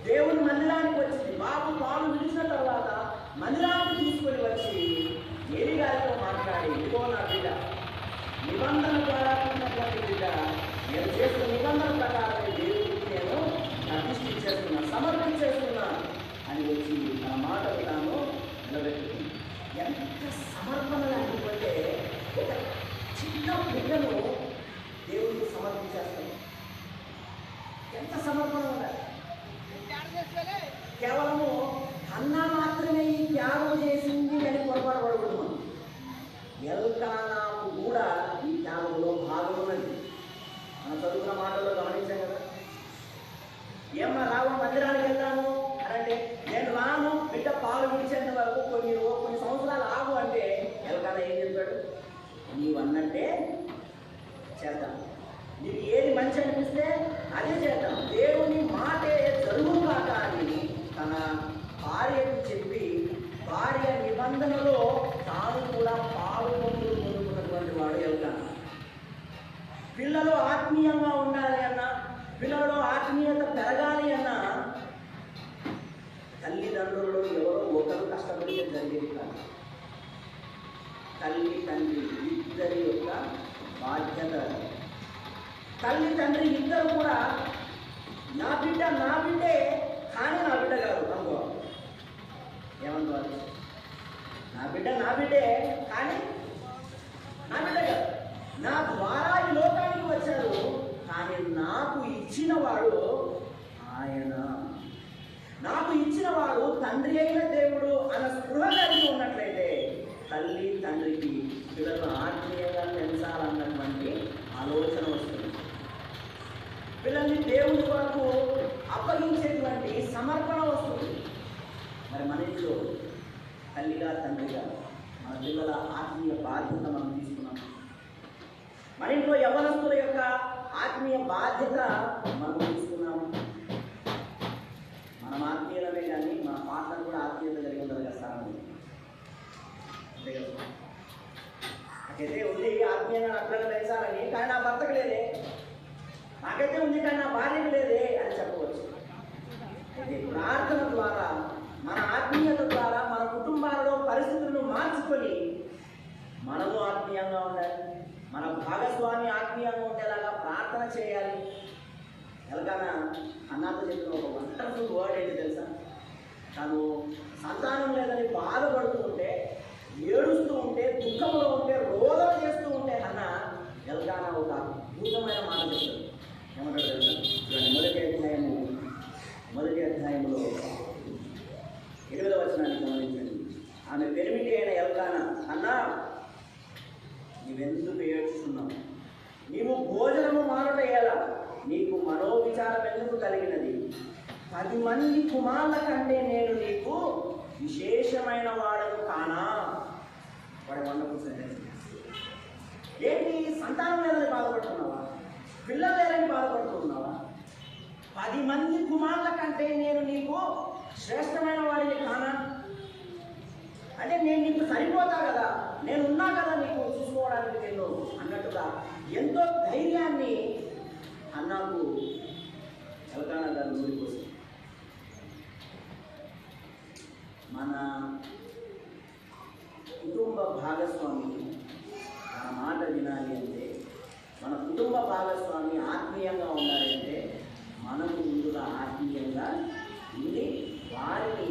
B: దేవుని మందిరానికి వచ్చింది. బాబు పాలు విడిచిన తర్వాత మందిరానికి తీసుకొని వచ్చి ఏలి గారితో మాట్లాడి, ఇదిగో నా బిడ్డ, నిబంధన ద్వారా పుట్టినటువంటి బిడ్డ, నేను చేసిన నిబంధన ప్రకారం దేవుడికి నేను ప్రతిష్ఠించేస్తున్నా, సమర్పించేస్తున్నా అని వచ్చి తన మాటలు తాను నిలబెట్టుకుంది. ఎంత సమర్పణ లేకపోతే ఒక చిన్న బిడ్డను దేవుడికి సమర్పించేస్తాం. ఎంత సమర్పణ ఉండాలి! కేవలము అన్న మాత్రమే ఈ త్యాగం చేసింది అని పొరపాటు పడకూడదు. ఎల్కానాకు కూడా ఈ త్యాగంలో భాగం ఉన్నది. మనం చదువుకున్న మాటల్లో గమనించాం కదా. ఏమన్నా రావ మందిరానికి వెళ్తాను అని అంటే, నేను రాను, బిడ్డ పాలు విడిచేంత వరకు కొన్ని సంవత్సరాలు ఆగు అంటే ఎల్కానా ఏం చెప్పాడు? నీవు అన్నట్టే చేద్దాం, నీకు ఏది మంచి అనిపిస్తే అదే చేద్దాం, దేవుని మాటే జరుగు కాక అని తన భార్యకు చెప్పి భార్య నిబంధనలో తాను కూడా పాలుపంపులు పొందుకున్నటువంటి వాడు ఎల్కానా. పిల్లలు ఆత్మీయంగా ఉండాలి అన్నా, పిల్లలలో ఆత్మీయత పెరగాలి అన్నా తల్లిదండ్రులు ఎవరో ఒకరు కష్టపడితే జరిగేది కాదు. తల్లి తండ్రి ఇద్దరి యొక్క బాధ్యత. తల్లి తండ్రి ఇద్దరు కూడా నా బిడ్డే కానీ నా బిడ్డ కాదు అనుకో. ఏమనుకోవాలి? నా బిడ్డే కానీ నా బిడ్డ కాదు. నా ద్వారా ఈ లోకానికి వచ్చాడు, కానీ నాకు ఇచ్చినవాడు ఆయన. నాకు ఇచ్చినవాడు తండ్రి అయిన దేవుడు అన్న స్పృహ కలిగి ఉన్నట్లయితే తల్లి తండ్రికి పిల్లలను ఆత్మీయంగా పెంచాలన్నటువంటి ఆలోచన వస్తుంది. పిల్లల్ని దేవుడి కొరకు అప్పగించేటువంటి సమర్పణ వస్తుంది. మరి మన ఇంట్లో తల్లిగా తండ్రిగా మన పిల్లల ఆత్మీయ బాధ్యత మనం తీసుకున్నాం. మన ఇంట్లో యవ్వనస్తుల యొక్క ఆత్మీయ బాధ్యత మనం తీసుకున్నాము. మనం ఆత్మీయమే కానీ మన పాత్ర కూడా ఆత్మీయత కలిగి ఉండాలి కదా సార్. అంతే కదా. నాకైతే ఉంది ఆత్మీయంగా నా పిల్లలు పెంచాలని, కానీ నా భర్తకు లేదే. నాకైతే ఉంది కానీ నా భార్యకు లేదే అని చెప్పవచ్చు. అయితే ప్రార్థన ద్వారా మన ఆత్మీయత ద్వారా మన కుటుంబాలలో పరిస్థితులను మార్చుకొని మనము ఆత్మీయంగా ఉండాలి, మన భాగస్వామి ఆత్మీయంగా ఉండేలాగా ప్రార్థన చేయాలి. ఎలాగైనా అన్నాతో చెప్పిన ఒక వండర్ఫుల్ వర్డ్ ఏంటి తెలుసా? తను సంతానం లేదని బాధపడుతూ ఉంటే, ఏడుస్తూ ఉంటే, దుఃఖంలో ఉంటే, రోదన చేస్తూ ఉంటే అన్న ఎలాగైనా ఒక అద్భుతమైన మాట చెప్తాడు. ఏమంటాడు తెలుసా? మొదటి అధ్యాయంలో 8వ వచనాన్ని గమనించండి. ఆమె పెనిమిటి అయిన ఎల్కానా, అన్నా నీవెందుకు ఏడ్చుతున్నావు? నీవు భోజనము మానుట ఎలా? నీకు మనోవిచారం ఎందుకు కలిగినది? 10 మంది కుమారుల కంటే నేను నీకు విశేషమైన వాడను కానా? వాడి వండర్ఫుల్ సెంటెన్స్. ఏంటి? సంతానం లేదని బాధపడుతున్నావా? పిల్లలు లేదని బాధపడుతున్నావా? 10 మంది కుమారుల కంటే నేను నీకు శ్రేష్టమైన వాడిని కానా? అంటే నేను నీకు సరిపోతా కదా, నేను ఉన్నా కదా నీకు చూసుకోవడానికి నేను అన్నట్టుగా ఎంతో ధైర్యాన్ని అన్నాకు ఎల్కానా గారు నూరిపోసి. మన కుటుంబ భాగస్వామి మన మాట వినాలి అంటే, మన కుటుంబ భాగస్వామి ఆత్మీయంగా ఉండాలి అంటే మనము ముందుగా ఆత్మీయంగా ఉండి వారిని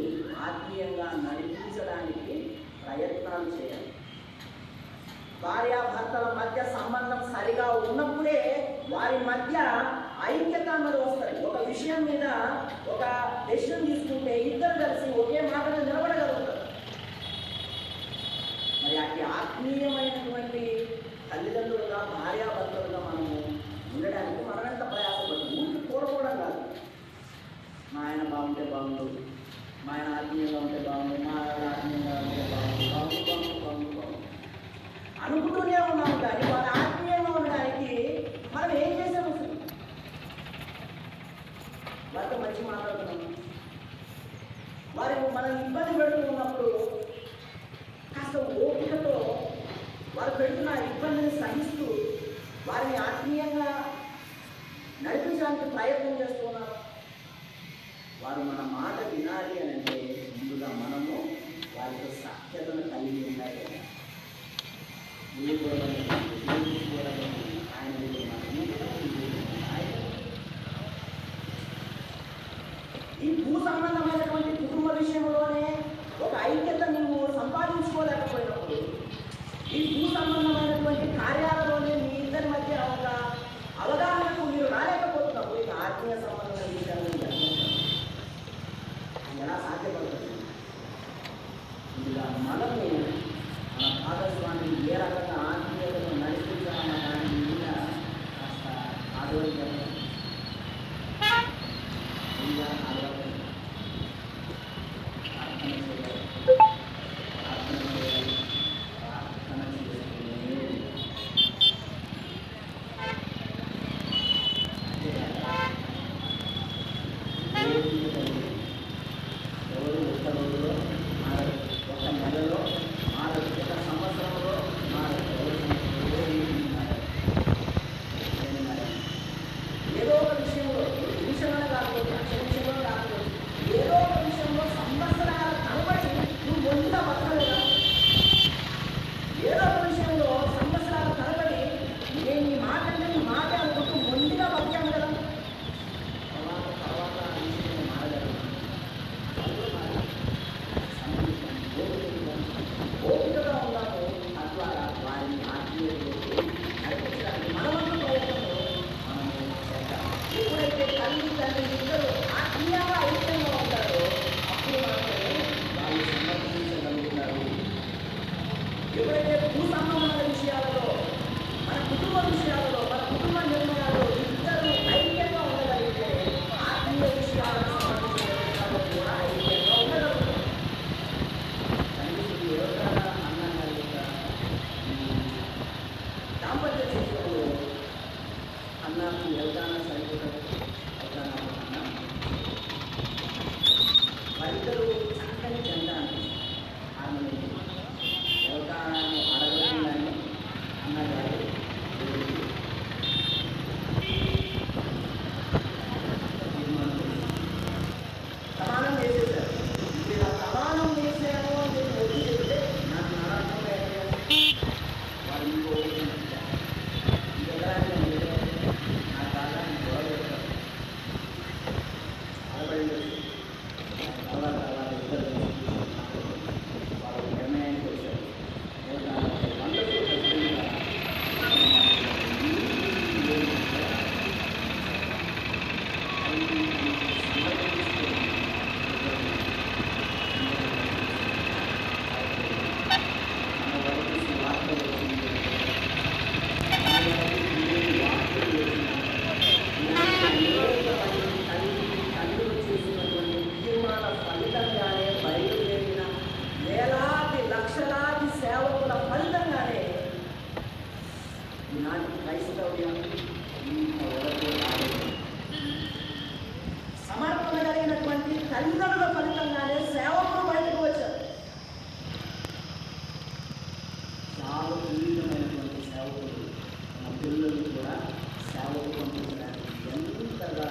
B: ఆత్మీయంగా నడిపించడానికి ప్రయత్నాలు చేయాలి. భార్యాభర్తల మధ్య సంబంధం సరిగా ఉన్నప్పుడే వారి మధ్య ఐక్యత అన్నది వస్తుంది. ఒక విషయం మీద ఒక డెసిషన్ తీసుకుంటే ఇద్దరు కలిసి ఒకే మాట మీద నిలబడగలుగుతారు. మరి అట్టి ఆత్మీయమైనటువంటి తల్లిదండ్రులుగా భార్యాభర్తలుగా మనము ఉండడానికి మనం ఎంత ప్రయాసపడతాం. ముందు కోరుకోవడం కాదు, మా ఆయన బాగుంటే బాగుండు, మా ఆయన ఆత్మీయంగా ఉంటే బాగుండు, మా ఆయన ఆత్మీయంగా ఉంటే బాగుండు, బాగుండు బాగుండు బాగుండు బాగుండు అనుకుంటూనే ఉన్నాము. కానీ వారి ఆత్మీయంగా ఉండడానికి మనం ఏం చేసాము? వారితో మంచి మాట్లాడుతున్నాము. వారి మనం ఇబ్బంది పెడుతున్నప్పుడు కాస్త ఓపికతో వారు పెడుతున్న ఇబ్బందిని సహిస్తూ వారిని ఆత్మీయంగా నడిపించడానికి ప్రయత్నం చేస్తున్నారు. వారు మన మాట వినాలి అని అంటే ముందుగా మనము వారితో సఖ్యతను కలిగి ఉండాలి. ఈ భూ సంబంధమైనటువంటి కుటుంబ విషయంలోనే ఒక ఐక్యత నువ్వు సంపాదించుకోలేకపోయినప్పుడు, ఈ భూ సంబంధమైనటువంటి కార్యాలలోనే మీ ఇద్దరి మధ్య ఒక అవగాహనకు మీరు రాలేకపోతున్నప్పుడు ఇక ఆత్మీయ సంబంధమైన విషయాలు ఎలా సాధ్యపడుతుంది? ఇలా మనము ఎప్పుడైతే భూ సంబంధమైన విషయాలలో, మన కుటుంబ విషయాలలో, మన కుటుంబ నిర్ణయాల్లో ఇద్దరు ఐక్యంగా ఉండగలిగితే ఆత్మీయ విషయాలకు సంబంధించిన విషయాల్లో కూడా ఐక్యంగా ఉండగలుగుతాం. కనీసం ఎవరికైనా అన్న యొక్క దాంపత్య జీవితంలో అన్నకు ఎవరికైనా సరిపోతారు, ఎవరికైనా అన్న వారిద్దరూ చక్కని జంట అనిపిస్తారు. ఆమె ఎవరికైనా అడగకుండానే అన్నగారు సమానం వేసేసారు. ఇలా సమానం వేసాను అని నేను వచ్చి చెప్తే నాకు నరకం వారు ఇంకో నా కాదా గొడవ పెడతారు. తర్వాత వాళ్ళ ఇద్దరు వాళ్ళ నిర్ణయానికి వచ్చారు. ఫలితంగానే బయలుదేరిన వేలాది లక్షలాది సేవకుల ఫలితంగానే ఈనాటి క్రైస్తవ్యం ఇంతవరకు రాలేదు. సమర్పణ కలిగినటువంటి తల్లిదండ్రుల ఫలితంగానే సేవకులు బయటకు వచ్చారు. చాలా సున్నితమైనటువంటి సేవకులు మన పిల్లలు కూడా సేవకు పంపించడానికి ఎంతగా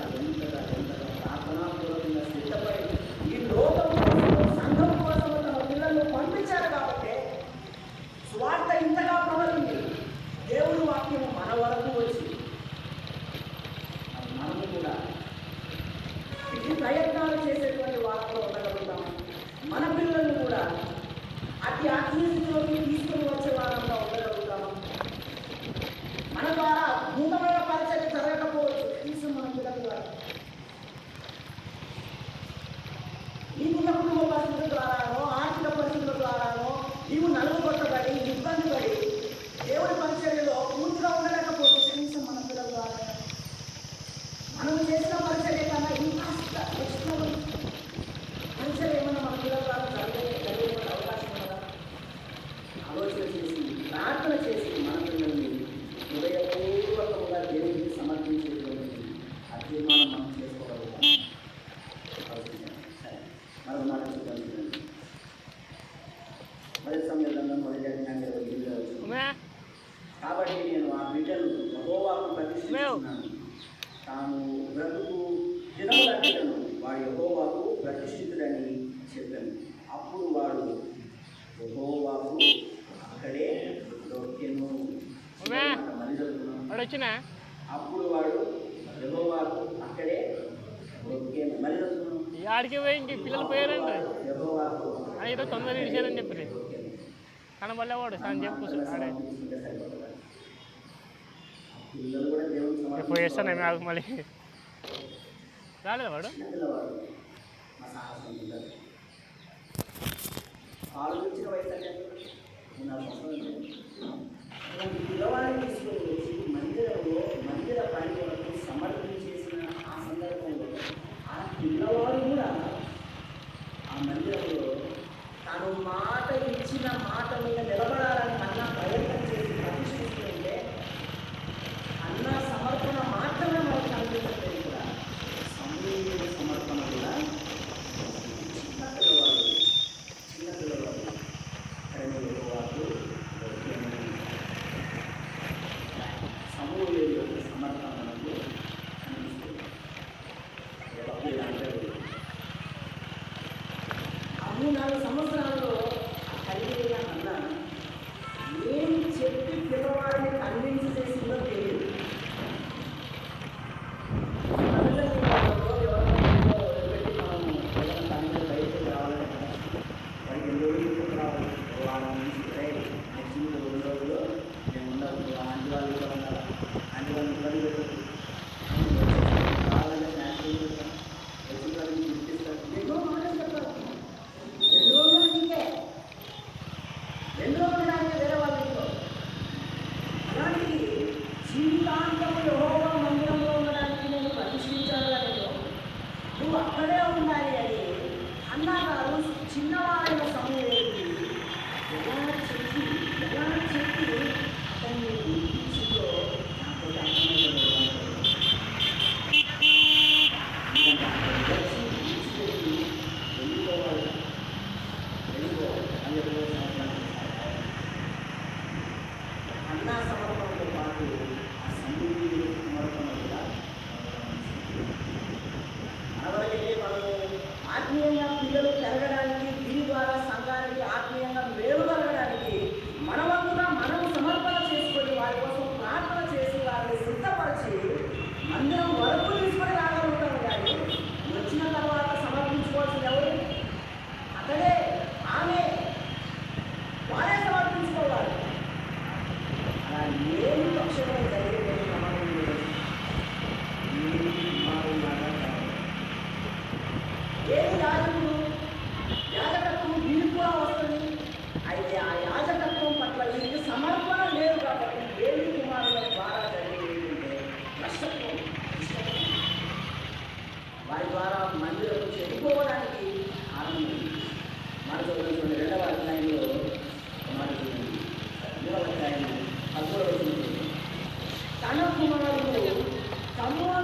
B: ప్రార్థనాపూర్వకంగా సిద్ధపడి ఈ లోకం కోసం, సంఘం కోసం తమ పిల్లలను పంపించారు. కాబట్టి స్వార్థ ఇంతగా ప్రబలింది. దేవుడి వాక్యం మన వరకు వచ్చి మనము కూడా ఇది ప్రయత్నాలు చేసేటువంటి వారిలో ఉండగలుగుతాం. మన పిల్లలను కూడా అతి ఆత్మీయ స్థితిలోకి తీసుకుని వచ్చే వారంగా ఉండగలుగుతాము. మన ద్వారా అద్భుతమైన పరిచయం జరగకపోవచ్చు, కనీసం మన పిల్లల ద్వారా నీకున్న కుటుంబ పరిస్థితుల ద్వారానో, ఆర్థిక పరిస్థితుల ద్వారానో నీవు నలుగుబట్టబడి ఇబ్బంది పడి దేవుడి పరిచర్యలో పూర్తిగా ఉండలేకపోవచ్చు, కనీసం మన పిల్లల ద్వారా మనం చేసిన పరిచర్య కన్నా ఇంకాస్త ఎక్స్ట్రా పరిచయం ఏమన్నా మన పిల్లల ద్వారా జరిగే అవకాశం ఉందా? ఆలోచన చేసి, ప్రార్థన చేసి మన పిల్లల్ని హృదయపూర్వకంగా దేవుడికి సమర్పించేటువంటి ఆ తీర్మానం మనం చేసుకోగలుగుతాం. సరే, మరో మాట చూద్దాం. మొదటి సమయంలో మొదటి అజ్ఞానం 28 వచ్చింది. కాబట్టి నేను ఆ బిడ్డను యెహోవాకు ప్రతిష్ఠిస్తున్నాను. తాను బ్రతుకు దినములను వాడు యెహోవాకు ప్రతిష్ఠితుడని చెప్పాను. అప్పుడు వాడు యెహోవాకు అక్కడే దొరికెను. అప్పుడు వాడు యెహోవాకు అక్కడే దొరికెను. మరి
C: ఆడికి పోయి ఇంక పిల్లలు పోయారండి.
B: యెహోవాకు
C: ఈరోజు తొందరగా ఇడిచారని చెప్పి కనబడేవాడు సాయం చెప్పు ఆడే
B: పిల్లలు కూడా దేవుని
C: పోయేస్తాను మేము మళ్ళీ రాలేదు వాడు.
B: ఆలోచించిన వయసు పిల్లవాడిని తీసుకొని వచ్చి మందిర పని వరకు సమర్పించేసిన ఆ సందర్భంలో ఆ పిల్లవాడు కూడా ఆ మందిరంలో తను మాట ఇచ్చిన మాట మీద నిలబడాలని అన్న ప్రయత్నం చేసి ప్రతిష్ఠిస్తుంటే అన్న సమర్పణ మాత్రమే మనకు కనిపించలేదు. కూడా సమూహ సమర్పణ కూడా చిన్న పిల్లవాడు సమర్పణతో పాటు ఆ సన్నిధి సమర్పణ కూడా మనవరకైతే మనము ఆత్మీయంగా పిల్లలు పెరగడానికి, దీని ద్వారా సంఘానికి ఆత్మీయంగా మేలు కలగడానికి మనవంతుగా మనము సమర్పణ చేసుకొని వారి కోసం ప్రార్థన చేసి వారిని సిద్ధపరిచి మందిరం వరకు తీసుకొని రాగలుగుతాం. కానీ వచ్చిన తర్వాత సమర్పించుకోవాల్సింది ఎవరు? అతడే, ఆమె, వారే సమర్పించుకోవాలి. అలా ఏమి పక్షంలో జరిగే ప్రమాదం లేదు. ఏది యాజకుడు యాజకత్వం వీరికి కూడా వస్తుంది. అయితే ఆ యాజకత్వం పట్ల వీరికి సమర్పణ లేదు కాబట్టి ఏమి కుమారుల ద్వారా జరిగేది ఏంటంటే నష్టత్వం, వారి ద్వారా మందిరం చెడిపోవడానికి కారణం. మాట చూడండి, 2వ అధ్యాయంలో మాట చూడండి, 3వ అధ్యాయం 13వ వచనం. తన కుమారుడు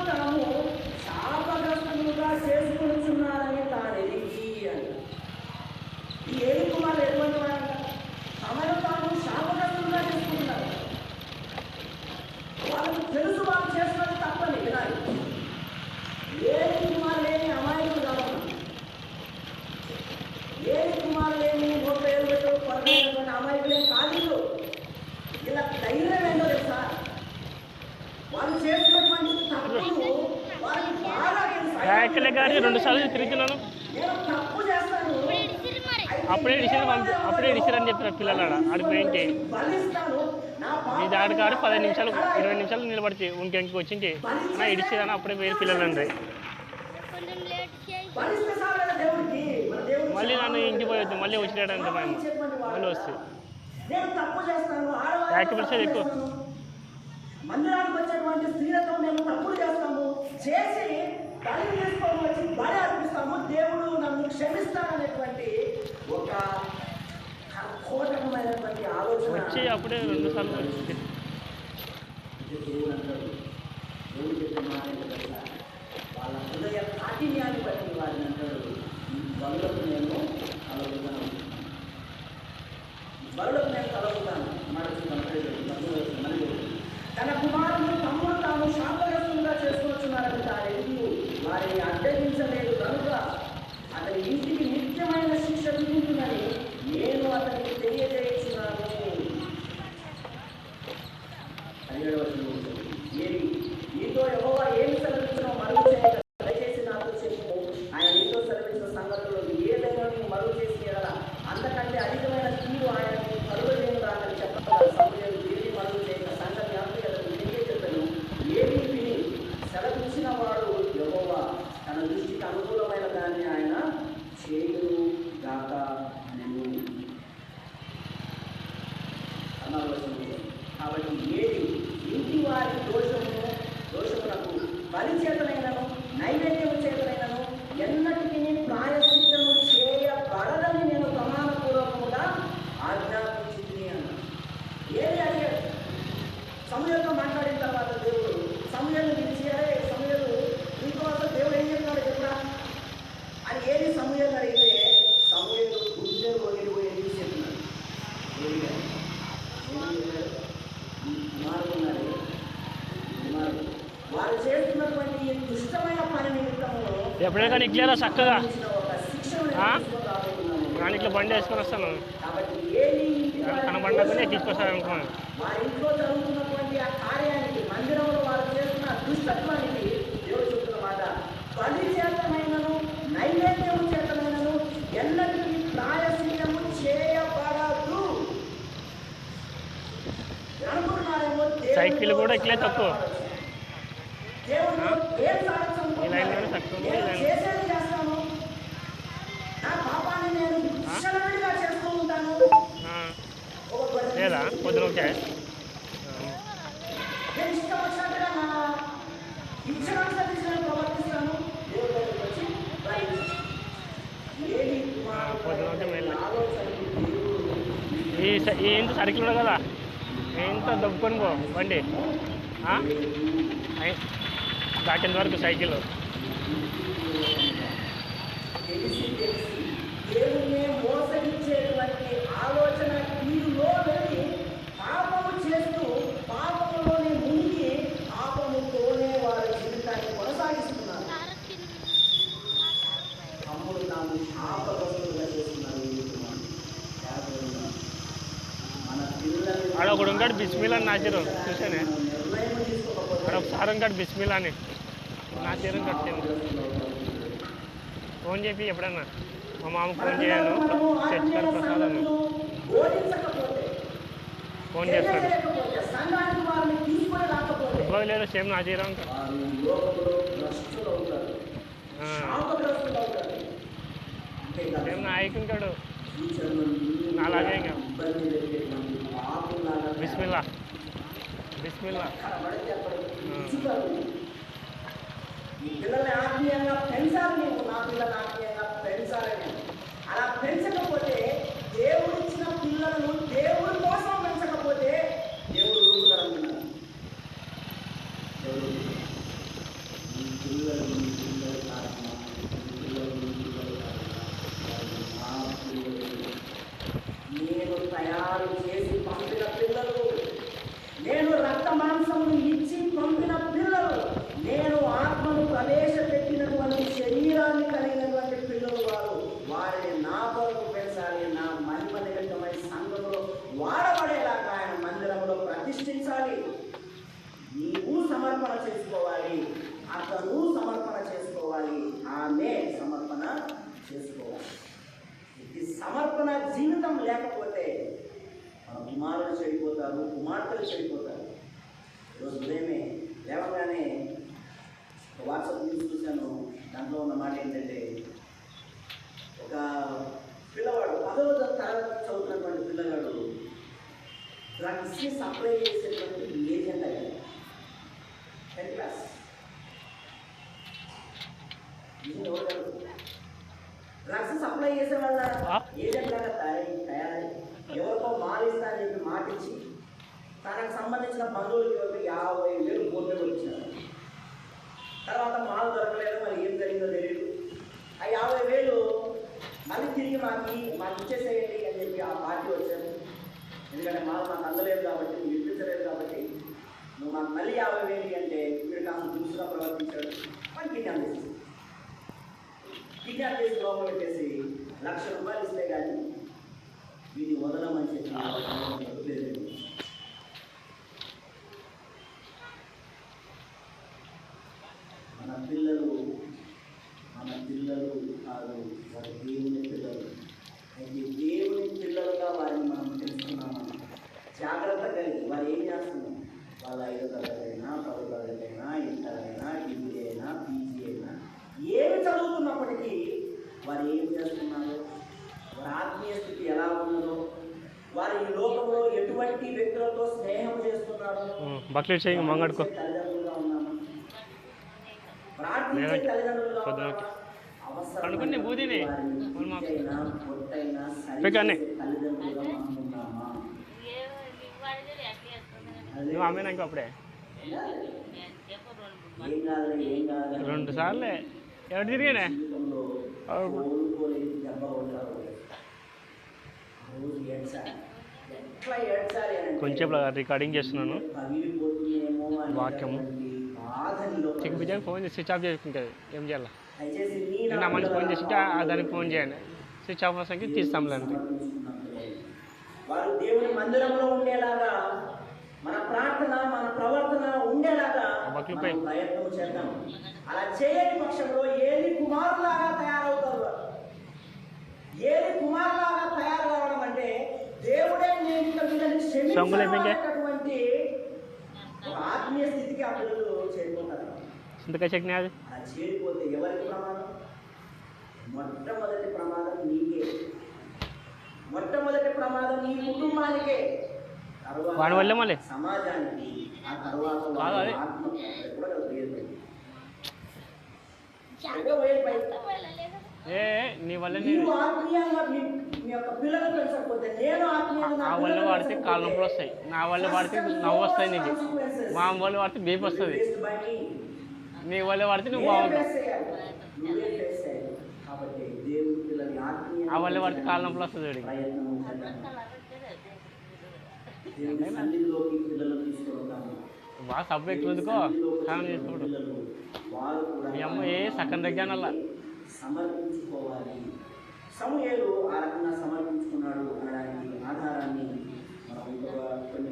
B: తమను శాపగ్రస్తులుగా చేసుకుంటున్నారని తాను ఎరిగి అని. ఈ ఏడు కుమారులు ఎటువంటి వారంట? తమను తాము శాపగ్రస్తులుగా చేసుకుంటున్నారు. వాళ్ళకు తెలుసు వాళ్ళు చేస్తున్నది తప్పని వినాలి. ఏడు కుమారులేని అమాయకులు కావాలి. ఏడు కుమారులేని 37 పెట్టు పరమైనటువంటి అమాయకులే కాదు. ఇలా ధైర్యం ఏంటో తెలుసా? వాళ్ళు చేసినటువంటి తప్పులు వారికి బాగా తెలుసు.
C: కానీ 2 సార్లు తిరుగుతున్నాను.
B: నేను తప్పు చేస్తాను,
C: అప్పుడే ఇడిసిరని చెప్పిన పిల్లలు ఆడికి పోయింటి ఇది ఆడికాడు 15 నిమిషాలు 20 నిమిషాలు నిలబడితే ఇంకెంకి వచ్చింటి నా ఇడిసిరని అప్పుడే వేరే పిల్లలు అండి. మళ్ళీ నన్ను ఇంటికి పోయొద్దు, మళ్ళీ వచ్చినాడంటే మేము మళ్ళీ వస్తే యాక్టివిటీస్ ఎక్కువ.
B: మందిరానికి వచ్చేటువంటి స్త్రీలతో మేము తప్పులు చేస్తాము, చేసి బలి తీసుకొని వచ్చి బలి అర్పిస్తాము, దేవుడు నన్ను క్షమిస్తాననేటువంటి ఒక కఠోరమైనటువంటి ఆలోచన
C: వచ్చి అప్పుడే 2 సార్లు వచ్చింది.
B: దేవుడు అంటాడు, దేవుడు చెప్పిన మాట ఏంటంటే వాళ్ళ హృదయ కాఠిన్యాన్ని బట్టి వారిని అంటాడు, ఈ బలులకు నేను కలుగుతాను, బలులకు నేను కలుగుతాను మాట మనకు. తన కుమారుడు తమ్ముడు తాము శాపగ్రస్తులుగా చేసుకొచ్చున్నారని తాను ఎదుగు వారిని అడ్డగించలేదు కనుక అతని ఇంటికి నిత్యమైన శిక్ష విధించునని నేను అతనికి తెలియజేస్తున్నాను. ఏది నీతో యెహోవా ఏమి సెలవించినో మరుగు చేయక దయచేసి నాతో చెప్పు. ఆయన నీతో సెలవించిన సంగతుల్లో ఏదైనా నువ్వు మరుగు చేసి ఎడల అంతకంటే అధికమైన కీడు ఆయన కలుగలేను రాదని చెప్పగల సమయం ఏది మరుగు చేయక సంగతి ఏమి విని సెలవిచ్చిన వాడు యెహోవా తన దృష్టికి అనుకూలమైన దాన్ని ఆయన చేయును గాక నేను కాబట్టి ఏది ఇంటి వారి దోషమునకు బలి చేతనైనను నైవేద్యం చేతనైనను ఎన్నటికీ ప్రాయశ్చిత్తము చేయబడదని నేను ప్రమాణపూర్వకముగా ఆజ్ఞాపించింది అన్న. ఏది అడిగాడు సమూయేలుతో మాట్లాడిన తర్వాత దేవుడు సమూయేలును పిలిచి, అరే సమూయేలు నీకు అసలు దేవుడు ఏం చెప్తున్నాడు చెప్పురా అని ఏది సమూయేలు అడిగితే సమూయేలు గుండెలు వదిలిపోయి ఎందుకు చెప్తున్నాడు. వారు చేస్తున్నటువంటి దుష్టమైన పని నిమిత్తము
C: ఎప్పుడైనా కానీ ఇట్లేదా చక్కగా
B: ఒక శిక్షను
C: నేను ఇట్లా బండి వేసుకొని వస్తాను.
B: కాబట్టి ఏది
C: తన బండి అక్కడనే తీసుకొస్తాను అనుకున్నాను.
B: వారి ఇంట్లో జరుగుతున్నటువంటి ఆ కార్యానికి, మందిరంలో వారు చేస్తున్న దుష్టత్వానికి దేవుడు చెప్తున్న మాట, బలి చేతనైనను నైవేద్యము చేతనైనను ఎన్నటికీ ప్రాయశ్చిత్తము చేయబడదు అనుకుంటున్నారేమో.
C: సైకిల్ కూడా ఇట్లే తక్కువ.
B: దేవుడు ఏం
C: ఈ లైన్లోనే తక్కువ ఉంది, ఈ లైన్
B: చేసేది చేస్తాను, నా పాపాన్ని నేను విచ్చలవిడిగా చేస్తూ ఉంటాను.
C: లేదా పొద్దున ఓకే
B: నేను ఇష్టం వచ్చినట్టుగా నా ఇచ్చానుసరించి నేను ప్రవర్తిస్తాను. దేవుడి దగ్గరికి వచ్చి ఏది
C: పొద్దున ఓకే మెల్ల
B: ఆలోచన
C: ఏంటి సర్కిల్ ఉండదు కదా, ఏంత దొబ్బుకొని పో బండి దాటిన వరకు సైకిల్.
B: తెలిసి దేవుణ్ణి మోసగించేటువంటి ఆలోచన తీరులో వెళ్ళి పాపము చేస్తూ
C: ఆడ ఒకడు ఉంటాడు బిస్మిల్ అని నాచిరు చూసానే.
B: నిర్ణయం తీసుకోకపోతే
C: ఆడ ఒకసారి ఉంటాడు బిస్మిల్ అని నాచిరు కట్టింది. ఫోన్ చెప్పి ఎప్పుడన్నా మా మామ ఫోన్ చేయను చర్చికారు ప్రసాద్ అని
B: బోధించకపోతే
C: ఫోన్ చేస్తాడు.
B: చేయలేకపోతే, సంఘానికి వారిని తీసుకొని రాకపోతే
C: ఇబ్బంది లేదు సేమ్ నాచిరా ఉంటాడు.
B: వారు లోకంలో భ్రష్టులు అవుతారు, శాపగ్రస్తులు అవుతారు. అంతేకాదు,
C: సేమ్ నాయకు ఉంటాడు
B: ఫ్యూచర్లో నిన్ను
C: అలాగే ఇంకా.
B: ఇబ్బంది పెట్టేటువంటి పాపులాగా
C: బిస్మిల్లా బిస్మిల్లా.
B: ఎక్కడ పడితే అక్కడ ఇచ్చుతారు. ఈ పిల్లల్ని ఆత్మీయంగా పెంచాలి. నేను నా పిల్లల్ని ఆత్మీయంగా పెంచాలి. నేను అలా పెంచకపోతే, దేవుడిచ్చిన పిల్లలను దేవుడి కోసం పెంచకపోతే దేవుడు ఊరుకున్నాడు. దేవుడు ఈ పిల్లలు మీ పిల్లలు కారణం, ఈ పిల్లలు మీ పిల్లలు కారణం, వారు నా పిల్లలు, నేను తయారు చేసి పంపిన పిల్లలు, నేను రక్త మాంసమును ఇచ్చి పంపిన పిల్లలు, నేను ఆత్మను ప్రవేశపెట్టినటువంటి శరీరాన్ని కలిగినటువంటి పిల్లలు వారు. వారిని నా కొరకు పెంచాలి. నా మహిమ నిమిత్తమై సంఘములో వాడబడేలాగా ఆయన మందిరంలో ప్రతిష్ఠించాలి. నీవు సమర్పణ చేసుకోవాలి, అతను సమర్పణ చేసుకోవాలి, ఆమె సమర్పణ చేసుకోవాలి. ఇది సమర్పణ జీవితం లేకపోతే మన కుమారులు చెడిపోతారు, కుమార్తెలు చెడిపోతారు. ఈరోజు ఉదయమే లేవగానే వాట్సాప్ న్యూస్ చూశాను. దాంట్లో ఉన్న మాట ఏంటంటే, ఒక పిల్లవాడు 10వ తరగతి చదువుతున్నటువంటి పిల్లగాడు డ్రగ్స్ని సప్లై చేసేటువంటి ఏజెంట్ అయ్యాడు. 10th class. డ్రగ్స్ సప్లై చేసే వాళ్ళ ఏజెంట్ లాగా తయారై ఎవరికో మాలిస్తా అని చెప్పి మాటిచ్చి తనకు సంబంధించిన బంధువులకి 50,000 కోట్లు ఇచ్చారు. తర్వాత మాల్ దొరకలేదు, మరి ఏం జరిగిందో తెలియదు. ఆ 50,000 మళ్ళీ తిరిగి మాకు ఇచ్చేసేయండి అని చెప్పి ఆ పార్టీ వచ్చారు. ఎందుకంటే మాకు అందలేదు కాబట్టి, నువ్వు ఇప్పించలేదు కాబట్టి నువ్వు మాకు మళ్ళీ 50,000 అంటే వీడు కాస్త దురుసుగా ప్రవర్తించాడు. మరి కిడ్నాప్ చేసేసి లోపల పెట్టేసి ₹1,00,000 ఇస్తే కానీ వీడిని వదలమని చెప్పి మన పిల్లలు కాదు, వారి దేవుని పిల్లలు. అయితే దేవుని పిల్లలుగా వారిని మనం తెలుసుకున్నాము. జాగ్రత్త కలిగి వారు ఏం చేస్తున్నాం, వాళ్ళ 5వ తరగతి అయినా 10వ తరగతి అయినా ఇంటర్ అయినా డిగ్రీ అయినా పీజీ అయినా ఏమి చదువుతున్నప్పటికీ వారు ఏం చేస్తున్నారు, వారి ఆత్మీయ స్థితి ఎలా ఉన్నదో, వారు ఈ లోకంలో ఎటువంటి వ్యక్తులతో స్నేహం చేస్తున్నారు,
C: బక్లెట్ చేయి మంగడుకో
B: తల్లిదండ్రులుగా ఉన్నాము, ప్రార్థించే తల్లిదండ్రులుగా ఉన్నాము,
C: అనుకుని బూదిని
B: తల్లిదండ్రులుగా మనం ఉన్నామా?
C: నువ్వు అమ్మేనాక అప్పుడే
B: ఏం కాదు
C: 2 సార్లే ఎవరు తిరిగానే
B: కోలుకోలేదు, దెబ్బ కొట్టారు. రోజు ఏడ్చాలి. ఎట్లా ఏడ్చాలి అంటే
C: కొంచెం రికార్డింగ్ చేస్తున్నాను
B: పగిలిపోతుందేమో
C: వాక్యం.
B: బాధలో
C: చిక్ బిజాకి ఫోన్ చేసి స్విచ్ ఆఫ్ చేసుకుంటుంది. ఏం చేయాలి?
B: దయచేసి
C: నిన్న మళ్ళీ ఫోన్ చేసి దానికి ఫోన్ చేయండి. స్విచ్ ఆఫ్ వస్తానికి తీస్తాంలేండి.
B: వారు దేవుని మందిరంలో ఉండేలాగా, మన ప్రార్థన మన ప్రవర్తన ఉండేలాగా మనం ప్రయత్నం చేద్దాం. అలా చేయని పక్షంలో ఏలి కుమారులాగా తయారవుతారు. ఏలి కుమారులాగా తయారు కావడం అంటే దేవుడే నేను వీళ్ళని క్షమించేటువంటి ఒక ఆత్మీయ స్థితికి ఆ పిల్లలు చేరిపోతారు. అలా చేరిపోతే ఎవరికి ప్రమాదం? మొట్టమొదటి ప్రమాదం నీకే. మొట్టమొదటి ప్రమాదం నీ కుటుంబానికే, తర్వాత సమాజానికి, ఆ తర్వాత
C: నీ వల్ల
B: ఆ
C: వల్ల వాడితే కాళ్ళ నొప్పులు వస్తాయి, నా వల్ల వాడితే నవ్వు వస్తాయి, నీకు మా వల్ల వాడితే బీపీ వస్తుంది, నీ వల్ల వాడితే నువ్వు బాగుంటావు, ఆ వల్ల వాడితే కాళ్ళ నొప్పులు వస్తుంది. వాడికి బాగా సబ్బు ఎక్కువ ఎందుకో స్నానం చేసుకోడు. మీ అమ్మ ఏ సగం దగ్గర
B: సమర్పించుకోవాలి. సమూయేలు ఆ రకంగా సమర్పించుకున్నాడు అనడానికి ఆధారాన్ని మనం కొన్ని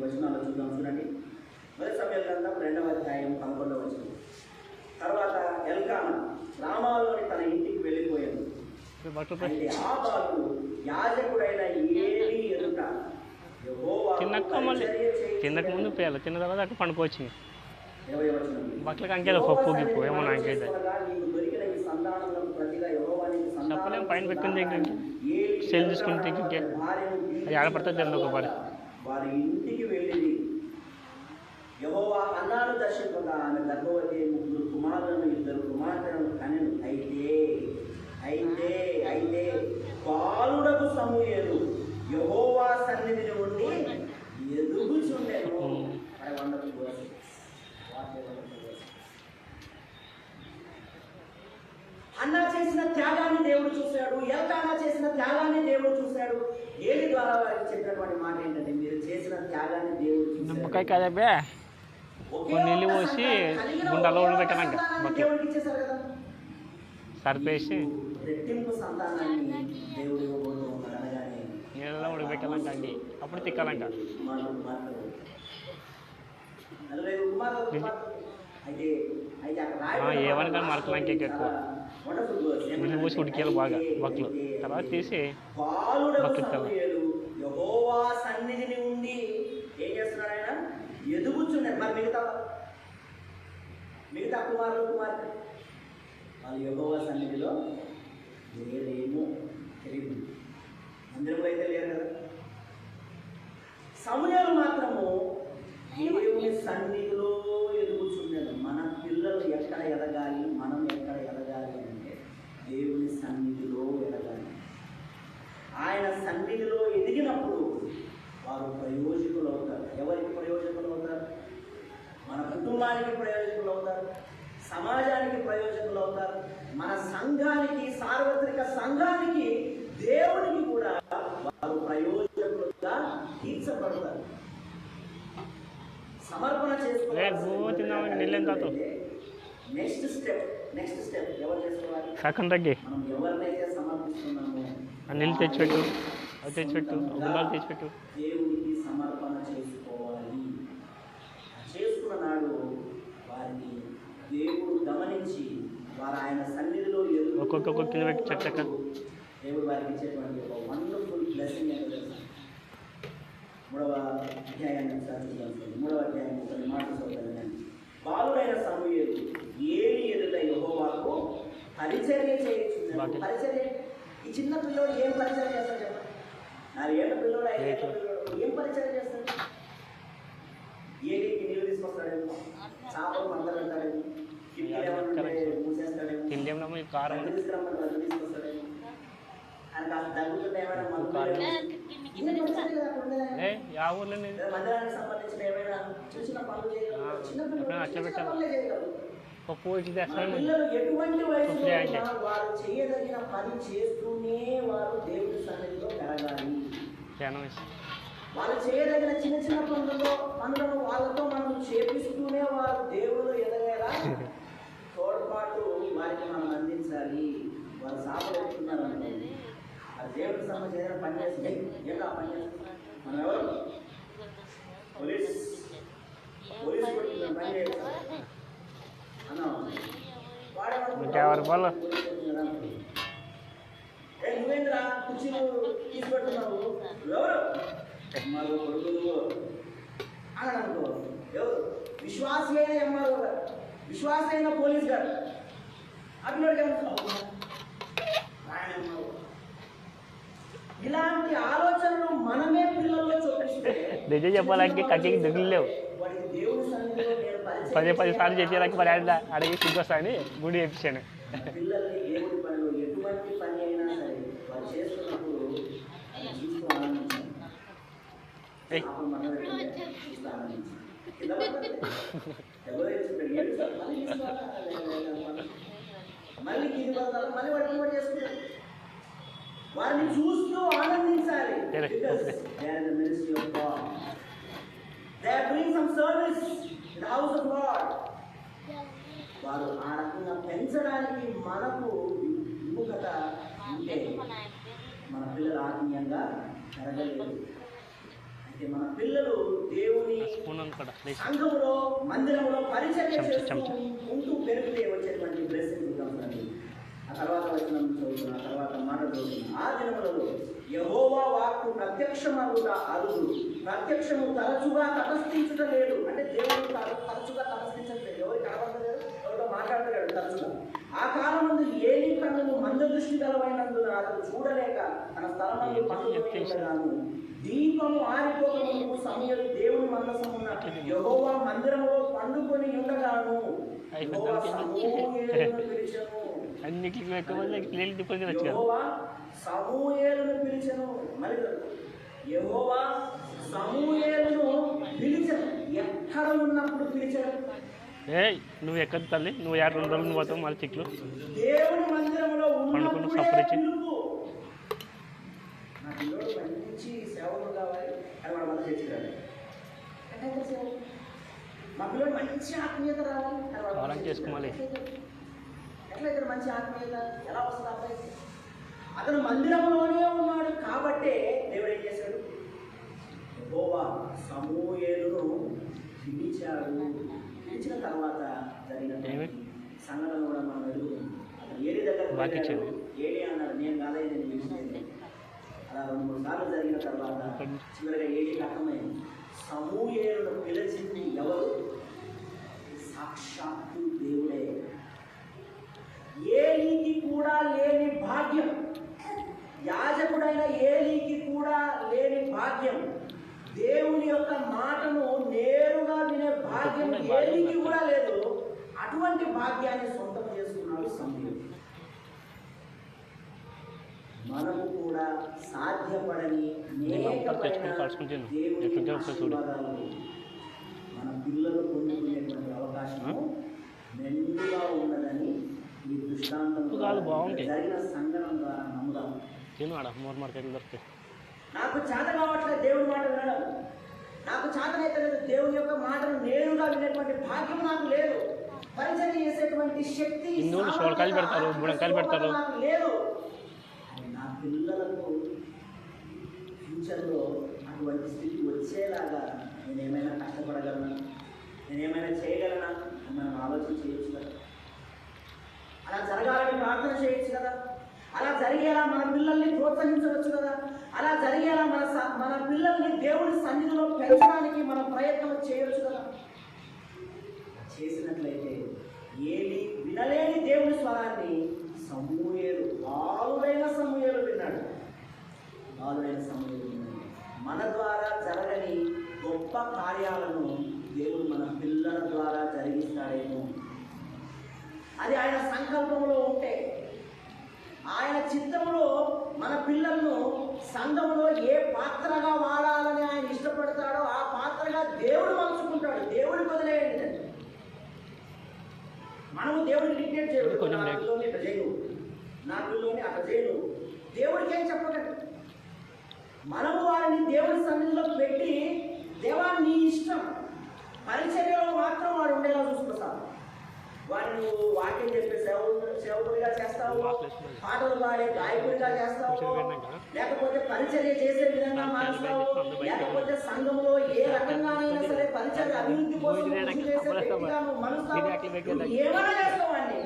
C: బట్టలతో
B: అయితే ఆ బాలుడు యాజకుడైన ఏలీ ఎదుట యెహోవా
C: తిన్నక్క మళ్ళీ
B: పరిచర్య చేయుచుండెను.
C: తిన్నక ముందు పేయాలి తిన్న తర్వాత అక్కడ పండుకోవచ్చు
B: 20వ వచనం.
C: బట్టలకు అంకెలు పప్పు గిప్పు ఏమో నాకైతే
B: నీకు దొరికిన ఈ సంతానములకు ప్రతిగా యెహోవా నీకు సంతానమును
C: చెప్పలేం పైన పెట్టింది ఇంక
B: ఏలీ
C: సెల్ తీసుకుంటే ఇంకే
B: భార్యను
C: అది ఆడపడుతుంది తెలియదు ఒక పని
B: వారి ఇంటికి వెళ్ళింది. యెహోవా అన్నాను దర్శింపగా ఆమె గర్భవతి 3 కుమారులను 2 కుమార్తెలను కనెను. అయితే బాలుడకు సమూయేలు యెహోవా సన్నిధిని ఉండి ఎదుగుచుండెను. అన్నా చేసిన త్యాగాన్ని దేవుడు చూశాడు. ఎల్కానా చేసిన త్యాగాన్ని దేవుడు చూశాడు. ఏలి ద్వారా వారికి చెప్పినటువంటి మాట ఏంటంటే, మీరు చేసిన త్యాగాన్ని దేవుడు చూశాడు.
C: నిమ్మకాయ కదబ్బే కొన్ని నీళ్ళు పోసి గుండెలో ఉడబెట్టాలంట బట్టలు
B: దేవుడికి ఇచ్చేశారు కదా.
C: సరిపేసి
B: రెట్టింపు సంతానాన్ని దేవుడు ఇవ్వబోతూ ఉన్నాడు అనగానే
C: నీళ్ళలో ఉడబెట్టాలంట అండి అప్పుడు తిక్కాలంట
B: కుమారుడు కుమార్తెలు 40 కుమారులు. అయితే అక్కడ
C: ఏమని కానీ మార్కులు ఎక్కువ నీళ్ళు పోసి ఉడికేయాలి బాగా బట్టలు తర్వాత తీసి బట్టలు
B: యెహోవా సన్నిధిని ఉండి ఏం చేస్తున్నాడు ఆయన? ఎదుగుచున్నాడు. మరి మిగతా కుమారులు కుమార్తె వాళ్ళు యెహోవా సన్నిధిలో లేరేమో తెలియదు. మందిరంలో అయితే లేరు కదా. సమూయేలు మాత్రము దేవుని సన్నిధిలో ఎదుగుచున్నాడు. మన పిల్లలు ఎక్కడ ఎదగాలి, మనం ఎక్కడ ఎదగాలి అంటే దేవుని సన్నిధిలో ఎదగాలి. ఆయన సన్నిధిలో ఎదిగినప్పుడు వారు ప్రయోజకులు అవుతారు. ఎవరికి ప్రయోజకులు అవుతారు? మన కుటుంబానికి ప్రయోజకులు అవుతారు, సమాజానికి ప్రయోజకులు అవుతారు, మన సంఘానికి, సార్వత్రిక సంఘానికి, దేవునికి కూడా వారు ప్రయోజకులుగా తీర్చబడతారు. సమర్పణ చేసుకోవాలి. నెక్స్ట్ స్టెప్ ఎవరు చేసుకోవాలి?
C: మనం
B: ఎవరినైతే సమర్పిస్తున్నామో
C: నీళ్ళు తెచ్చిపెట్టు అది తెచ్చిపెట్టు గుండాలు తెచ్చిపెట్టు
B: దేవునికి సమర్పణ చేసుకోవాలి. చేసుకున్న నాడు వారిని దేవుడు గమనించి వారు ఆయన సన్నిధిలో
C: ఒక్కొక్క కింద పెట్టి చక్కగా
B: దేవుడు వారికి ఇచ్చేటువంటి ఒక వండర్ఫుల్ బ్లెస్సింగ్ ఏంటో తెలుసా? 3వ అధ్యాయాన్ని చదువుతాను. 3వ అధ్యాయం కొన్ని మాటలు చదువుతాను. బాలుడైన సమూయేలు ఏలి ఎదుట యెహోవాకు పరిచర్య చేయుచుండెను. పరిచర్య ఈ చిన్న పిల్లోడు ఏం పరిచర్య చేస్తాడు చెప్పండి? 4 ఏళ్ల పిల్లోడు 5 ఏళ్ల పిల్లోడు ఏం పరిచర్య చేస్తాడు? ఏలికి నీళ్ళు తీసుకొస్తాడేమో, చేపలు మంద పెడతాడేమో, కిటికీలు మూసేస్తాడేమో,
C: కారం
B: తీసుకురమ్మని రద్దు తీసుకొస్తాడేమో, ఆయన కాస్త దగ్గుతుంటే ఏమైనా మందిరానికి సంబంధించిన ఏమైనా చిన్న పనులు చేయగలరు. చిన్న పిల్లలు చేయగలరు. పిల్లలు ఎటువంటి వయసులో వారు చేయదగిన పని చేస్తూనే వారు దేవుడి సన్నిధిలో పెరగాలి. వాళ్ళు చేయదగిన చిన్న చిన్న పనులను వాళ్ళతో మనం చేపిస్తూనే వారు దేవుడు ఎదగేలా తోడ్పాటు వారికి మనం అందించాలి. వారు సాపలు ఎత్తున్నారు అనుకోండి, ఆ దేవుడికి సంబంధించి ఏదైనా పని చేస్తే ఏదో పని చేస్తున్నారు. మనం ఎవరు? పోలీస్ పని చేస్తారు అన్నా నువ్వేంద్రా కుర్చీలు తీసుకుంటున్నావు, ఎవరు ఎంఆర్ఓ కొడుకు అని అనుకో. ఎవరు? విశ్వాస అయిన ఎంఆర్ఓ గారు, విశ్వాస అయిన పోలీస్ గారు అట్లా ఇలాంటి ఆలోచనలు మనమే పిల్లల్లో చూపిస్తే
C: నిజం చెప్పాలంటే కక్కి దిగులేవు.
B: వాడికి దేవుడి సన్నిధిలో
C: 10 సార్లు చేసేదానికి మరి అడిగి సిగ్గొస్తాయని గుడి చేపించాను.
B: పిల్లల్ని దేవుడి పనిలో ఎటువంటి పని అయినా సరే వారు చేస్తున్నప్పుడు చూస్తూ ఆనందించాలి. మళ్ళీ కింది పడతారు, మళ్ళీ వాటిని చేసుకుంటారు. వారిని చూస్తూ ఆనందించాలి. వారు ఆ రకంగా పెంచడానికి మనకు విముఖత ఉంటే మన పిల్లలు ఆత్మీయంగా పెరగలేదు. అయితే మన పిల్లలు దేవుని సంఘంలో, మందిరంలో పరిచర్య చేస్తూ ఉంటూ పెరిగితే వచ్చేటువంటి బ్లెస్సింగ్ ఆ తర్వాత వచనం చదువుతున్నా, ఆ తర్వాత మాట చదువుతున్నా. ఆ దినములలో యెహోవా వాక్కు ప్రత్యక్షమగుట అరుదు, ప్రత్యక్షము తరచుగా తటస్థించుట లేదు. అంటే దేవుడు తరచుగా తటస్థించట్లేదు, ఎవరు కనబడలేదు, ఎవరితో మాట్లాడలేడు తరచుగా. ఆ కాలం ముందు ఏలి కన్నులు మందదృష్టి గలవైనందున అతడు చూడలేక తన స్థలమందు పండుకొని ఉండగాను. దీపము ఆరిపోకముందు సమయలు దేవుని మందసమున్న యెహోవా మందిరములో పండుకొని ఉండగాను యెహోవా సమూయేలును పిలిచెను. యెహోవా సమూయేలును పిలిచెను. మరి యెహోవా సమూయేలును పిలిచెను. ఎక్కడ ఉన్నప్పుడు పిలిచాడు?
C: నువ్వు ఎక్కడ తల్లి, నువ్వు 2 రోజులు నువ్వు పోతావు మళ్ళీ చిక్కులు
B: దేవుని మందిరంలో
C: పండుకుని
B: ఉన్నప్పుడే
C: సపరించి
B: పిలుపు. నా పిల్లోడు మంచి సేవలు కావాలి అని వాడు మన తెచ్చుకోవాలి. ఎట్లయితే సేవ? మా పిల్లోడు మంచి ఆత్మీయత రావాలి అని వాడు
C: కాలం చేసుకోవాలి.
B: ఎట్లయితే మంచి ఆత్మీయత ఎలా వస్తుంది? అబ్బాయి అతను మందిరంలోనే ఉన్నాడు కాబట్టే దేవుడు ఏం చేశాడు? యెహోవా సమూయేలును పిలిచాడు. పిలిచిన తర్వాత జరిగిన సంఘటన కూడా మనం ఎదుగుతుంది. అతను ఏలి దగ్గర ఏలి అన్నాడు, నేను కాదని నేను పిలిచింది. అలా 2-3 సార్లు జరిగిన తర్వాత చివరిగా ఏలికి అర్థమైంది, సమూయేలును పిలిచింది ఎవరు? సాక్షాత్తు దేవుడే. ఏలీకి కూడా లేని భాగ్యం, యాజకుడైన ఏలీకి కూడా లేని భాగ్యం, దేవుని యొక్క మాటను నేరుగా వినే భాగ్యం ఏలీకి కూడా లేదు. అటువంటి భాగ్యాన్ని సొంతం చేసుకున్నాడు సమూయేలు. మనకు కూడా సాధ్యపడని దేవుని ఆశీర్వాదాలు మన పిల్లలు పొందుకునేటువంటి అవకాశం మెండుగా ఉన్నదని ఈ దృష్టాంతం జరిగిన సంఘటన ద్వారా నమ్ముదాం. నాకు చేత కావట్లేదు దేవుని మాట వినడం, నాకు చేతనైతే లేదు దేవుని యొక్క మాటను నేరుగా వినేటువంటి భాగ్యం నాకు లేదు, పరిచయం చేసేటువంటి శక్తి నాకు లేదు. నా పిల్లలకు ఫ్యూచర్లో అటువంటి స్థితి వచ్చేలాగా నేనేమైనా కష్టపడగలనా, నేనేమైనా చేయగలనా అని మనం ఆలోచన చేయొచ్చు కదా. అలా జరగాలని ప్రార్థన చేయొచ్చు కదా. అలా జరిగేలా మన పిల్లల్ని ప్రోత్సహించవచ్చు కదా. అలా జరిగేలా మన పిల్లల్ని దేవుడి సన్నిధిలో పెంచడానికి మనం ప్రయత్నం చేయొచ్చు కదా. చేసినట్లయితే ఏలి వినలేని దేవుని స్వరాన్ని సమూయేలు, బాలుడైన సమూయేలు విన్నాడు. బాలుడైన సమూయేలు విన్నాడు. మన ద్వారా జరగని గొప్ప కార్యాలను దేవుడు మన పిల్లల ద్వారా జరిగిస్తాడేమో. అది ఆయన సంకల్పంలో ఉంటే, ఆయన చిత్తంలో మన పిల్లలను సంఘంలో ఏ పాత్రగా వాడాలని ఆయన ఇష్టపడతాడో ఆ పాత్రగా దేవుడు మలుచుకుంటాడు. దేవుడికి వదిలేయండి. మనము దేవుడికి డిక్టేట్ చేయడు. నా పిల్లోని అట్లా చేయను, నా పిల్లోని అట్లా చేయను, దేవుడికి ఏం చెప్పకండి. మనము వారిని దేవుడి సన్నిధిలో పెట్టి, దేవా నీ ఇష్టం, పరిచర్యలో మాత్రం వాడు ఉండేలా చూసుకుంటావు. వాడిని నువ్వు వాక్యం చెప్పే సేవకుడిగా చేస్తావు, పాటలు పాడే గాయకుడిగా చేస్తావు, లేకపోతే పరిచర్య చేసే విధంగా మారుస్తావు, లేకపోతే సంఘంలో ఏ రకంగానైనా సరే పరిచర్య అభివృద్ధి కోసం కృషి చేసే వ్యక్తిగా నువ్వు మరుస్తావు. ఏమైనా చేస్తావు అండి.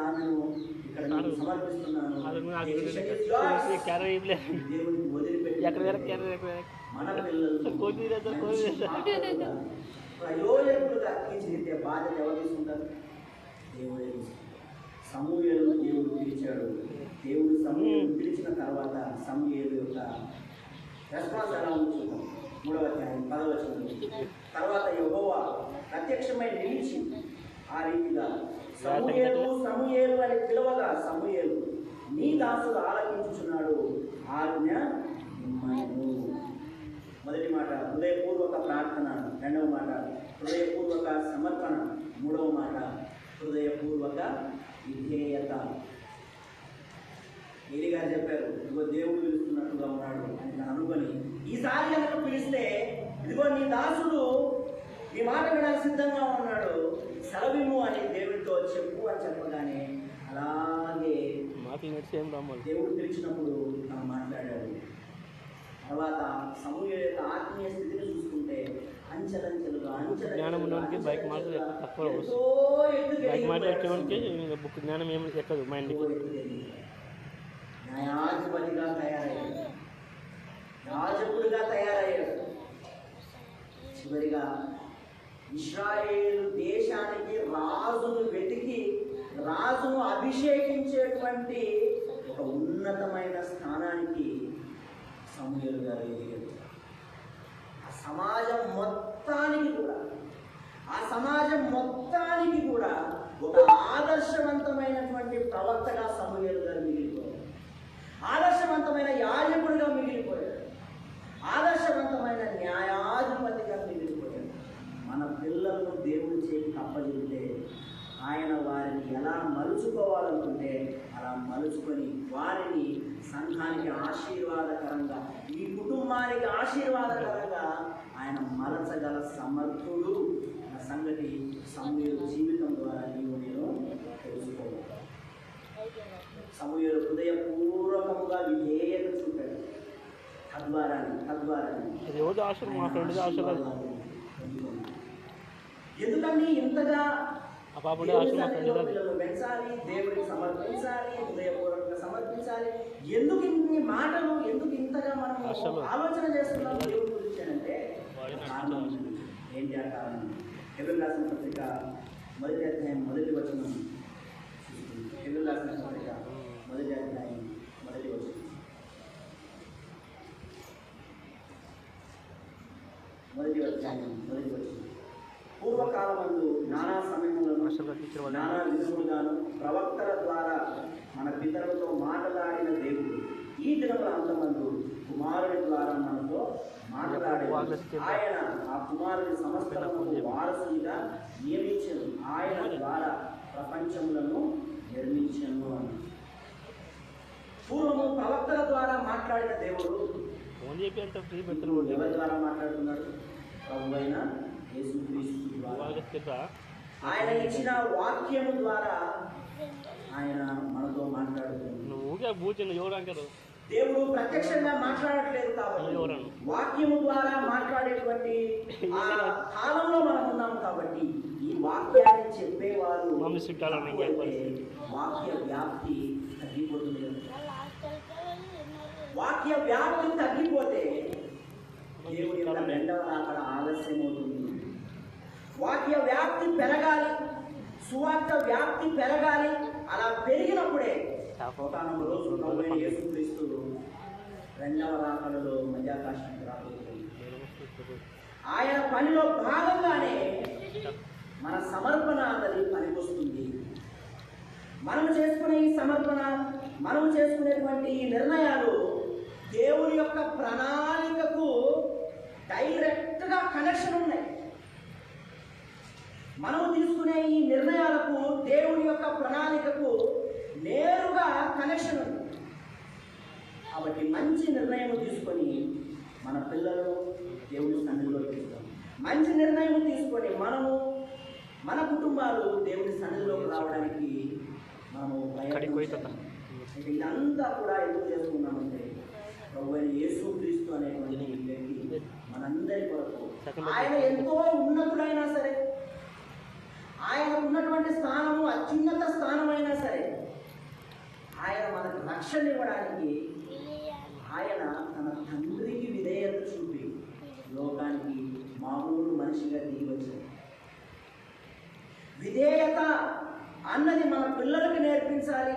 B: ఆమెను ఇక్కడ నీకు సమర్పిస్తున్నాను. దేవుడిని వదిలిపెట్టి మన పిల్లలు ప్రయోజకులుగా తీర్చిదిద్దే బాధ్యత ఎవరు తీసుకుంటారు? దేవుడే తీసుకుంటారు. సమూయేలును దేవుడు పిలిచాడు. దేవుడు సమూయేలును పిలిచిన తర్వాత సమూయేలు యొక్క రెస్పాన్స్ ఎలా ఉంది చూద్దాం. 3వ అధ్యాయం 10వ వచనం. తర్వాత యెహోవా ప్రత్యక్షమై నిలిచి ఆ రీతిగా సమూయేలు సమూయేలు అని పిలవగా, సమూయేలు నీ దాసుడు ఆలకించుచున్నాడు, ఆజ్ఞ ఇమ్మను. మొదటి మాట హృదయపూర్వక ప్రార్థన, 2వ మాట హృదయపూర్వక సమర్పణ, 3వ మాట హృదయపూర్వక విధేయత. ఏలి గారు చెప్పారు, ఇదిగో దేవుడు పిలుస్తున్నట్టుగా ఉన్నాడు అని అనుకొని, ఈసారి కనుక పిలిస్తే ఇదిగో నీ దాసుడు నీ మాట వినడానికి సిద్ధంగా ఉన్నాడు, సెలవిమ్ము అని దేవుడితో చెప్పు అని చెప్పగానే అలాగే దేవుడు పిలిచినప్పుడు తను మాట్లాడాడు. తర్వాత సమూయేలు యొక్క ఆత్మీయ స్థితిని చూసుకుంటే అంచెలంచెలుగా
C: జ్ఞానం ఉన్నవానికి బైక్ మార్కులు ఎక్కువ తక్కువ
B: ఎంతో
C: వస్తుంది.
B: ఎత్తుకు
C: బైక్ మార్కులు
B: ఎదిగిపోయాడు.
C: వచ్చేవానికి బుక్ జ్ఞానం ఏమి ఎక్కదు మైండ్కి.
B: న్యాయాధిపతిగా తయారయ్యాడు, యాజకుడిగా తయారయ్యాడు. చివరిగా ఇశ్రాయేలు దేశానికి రాజును వెతికి రాజును అభిషేకించేటువంటి ఒక ఉన్నతమైన స్థానానికి సమూయేలు గారు ఎదిగారు. ఆ సమాజం మొత్తానికి కూడా ఒక ఆదర్శవంతమైనటువంటి ప్రవక్తగా సమూయేలు గారు మిగిలిపోయారు. ఆదర్శవంతమైన యాజకుడిగా మిగిలిపోయాడు. ఆదర్శవంతమైన న్యాయాధిపతిగా మిగిలిపోయాడు. మన పిల్లలను దేవుడి చేతికి అప్పగిస్తే ఆయన వారిని ఎలా మలుచుకోవాలనుకుంటే అలా మలుచుకొని వారిని సంఘానికి ఆశీర్వాదకరంగా, ఈ కుటుంబానికి ఆశీర్వాదకరంగా ఆయన మలచగల సమర్థుడు అన్న సంగతి సమూయేలు జీవితం ద్వారా నేను తెలుసుకోవాలి. సమూయేలు హృదయపూర్వకంగా విధేయత చూపాడు. తద్వారాని
C: అది ఎవరిది ఆశలు, మా ఫ్రెండ్ది ఆశలు.
B: ఎందుకంటే ఇంతగా
C: ఆ పాపడే ఆశలు మా ఫ్రెండ్
B: పిల్లలు పెంచాలి, దేవుడికి సమర్పించాలి, హృదయపూర్వకంగా సమర్పించాలి. ఎందుకు ఇన్ని మాటలు, ఎందుకు ఇంతగా మనం ఆలోచన చేస్తున్నాం దేవుడి గురించి అంటే కారణం ఏంటి? ఆ కారణం హెబ్రీయులకు రాసిన పత్రిక 1వ అధ్యాయం 1వ వచనం. హెబ్రీయులకు రాసిన పత్రిక 1వ అధ్యాయం 1వ వచనం. 1వ అధ్యాయం 1వ వచనం. పూర్వకాలమందు నానా సమయములను నానా విధములుగాను ప్రవక్తల ద్వారా మన పితరులతో మాట్లాడిన దేవుడు ఈ దినముల అంతమందు కుమారుని ద్వారా మనతో మాట్లాడాడు. ఆయన ఆ కుమారుని సమస్తమునకు వారసునిగా నియమించను. ఆయన ద్వారా ప్రపంచములను నిర్మించను అని. పూర్వము ప్రవక్తల ద్వారా మాట్లాడిన దేవుడు ఎవరి ద్వారా మాట్లాడుతున్నాడు? ప్రభువైన యేసుక్రీస్తు ద్వారా. ఆయన ఇచ్చిన వాక్యము ద్వారా ఆయన మనతో మాట్లాడుతున్నాడు. దేవుడు ప్రత్యక్షంగా మాట్లాడట్లేదు కాబట్టి వాక్యము ద్వారా మాట్లాడేటువంటి ఆ కాలంలో మనం ఉన్నాం కాబట్టి ఈ వాక్యాన్ని చెప్పేవారు వాక్య వ్యాప్తి తగ్గిపోతుంది. వాక్య వ్యాప్తి తగ్గిపోతే దేవుడి యొక్క రెండవ రాకడ ఆలస్యమవుతుంది. వాక్య వ్యాప్తి పెరగాలి, సువార్త వ్యాప్తి పెరగాలి. అలా పెరిగినప్పుడే ఒకనొక రోజు ప్రభువైన యేసుక్రీస్తు రెండవ రాకడలో మధ్యాకాశానికి రాబోతుంది. ఆయన పనిలో భాగంగానే మన సమర్పణ అన్నది పనికొస్తుంది. మనం చేసుకునే ఈ సమర్పణ, మనం చేసుకునేటువంటి ఈ నిర్ణయాలు దేవుని యొక్క ప్రణాళికకు డైరెక్ట్గా కనెక్షన్ ఉన్నాయి. మనము తీసుకునే ఈ నిర్ణయాలకు దేవుని యొక్క ప్రణాళికకు నేరుగా కనెక్షన్ ఉంది. కాబట్టి మంచి నిర్ణయం తీసుకొని మన పిల్లలను దేవుని సన్నిధిలో తీసుకుంటాం. మంచి నిర్ణయం తీసుకొని మనము మన కుటుంబాలు దేవుని సన్నిధిలోకి రావడానికి మనము ప్రయత్నం. ఇదంతా కూడా ఎందుకు చేసుకున్నామంటే ప్రభువైన యేసుక్రీస్తు అనేటువంటి వ్యక్తి మనందరి కొరకు, ఆయన ఎంతో ఉన్నతుడైనా సరే, ఆయన ఉన్నటువంటి స్థానము అత్యున్నత స్థానమైనా సరే, ఆయన మనకు రక్షణ ఇవ్వడానికి ఆయన తన తండ్రికి విధేయత చూపి లోకానికి మామూలు మనిషిగా దిగి వచ్చాడు. విధేయత అన్నది మన పిల్లలకి నేర్పించాలి,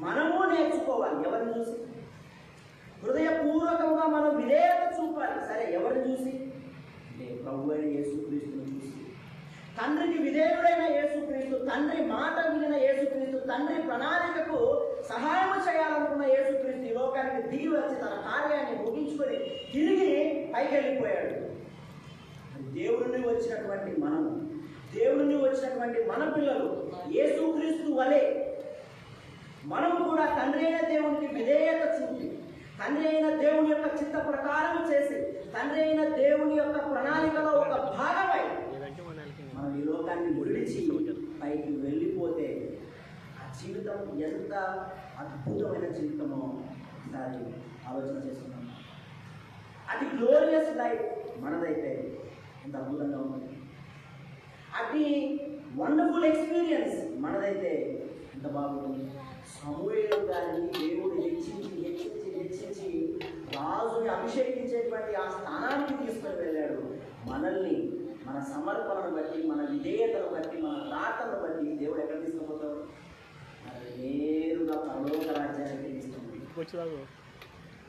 B: మనము నేర్చుకోవాలి. ఎవరిని చూసి? హృదయపూర్వకంగా మనం విధేయత చూపాలి. సరే, ఎవరిని చూసి అంటే ప్రభువైన యేసుక్రీస్తుని చూసి. తండ్రికి విధేయుడైన యేసుక్రీస్తు, తండ్రి మాట వినిన యేసుక్రీస్తు, తండ్రి ప్రణాళికకు సహాయం చేయాలనుకున్న యేసుక్రీస్తు ఈ లోకానికి దిగి వచ్చి తన కార్యాన్ని ముగించుకొని తిరిగి పైకి వెళ్ళిపోయాడు. దేవుడిని వచ్చినటువంటి మనము, దేవుడిని వచ్చినటువంటి మన పిల్లలు యేసుక్రీస్తు వలె మనము కూడా తండ్రి అయిన దేవునికి విధేయత చూపి, తండ్రి అయిన దేవుని యొక్క చిత్త ప్రకారం చేసి, తండ్రి అయిన దేవుని యొక్క ప్రణాళికలో ఒక భాగమై మనం ఈ లోకాన్ని విడిచి పైకి వెళ్ళిపోతే ఆ జీవితం ఎంత అద్భుతమైన జీవితమో ఒకసారి ఆలోచన చేసుకున్నాం. అది గ్లోరియస్ లైఫ్ మనదైతే ఎంత అద్భుతంగా ఉంటుంది. అది వండర్ఫుల్ ఎక్స్పీరియన్స్. మనదైతే ఎంత బాగుంటుంది. సమూయేలు గారిని దేవుడు హెచ్చించి రాజుని అభిషేకించేటువంటి ఆ స్థానానికి తీసుకొని వెళ్ళాడు. మనల్ని మన సమర్పణను బట్టి, మన విధేయతను బట్టి, మన ప్రార్థనను బట్టి దేవుడు ఎక్కడ తీసుకుపోతాడు? మనల్ని నేరుగా పరలోక రాజ్యానికి తీసుకుంటాడు.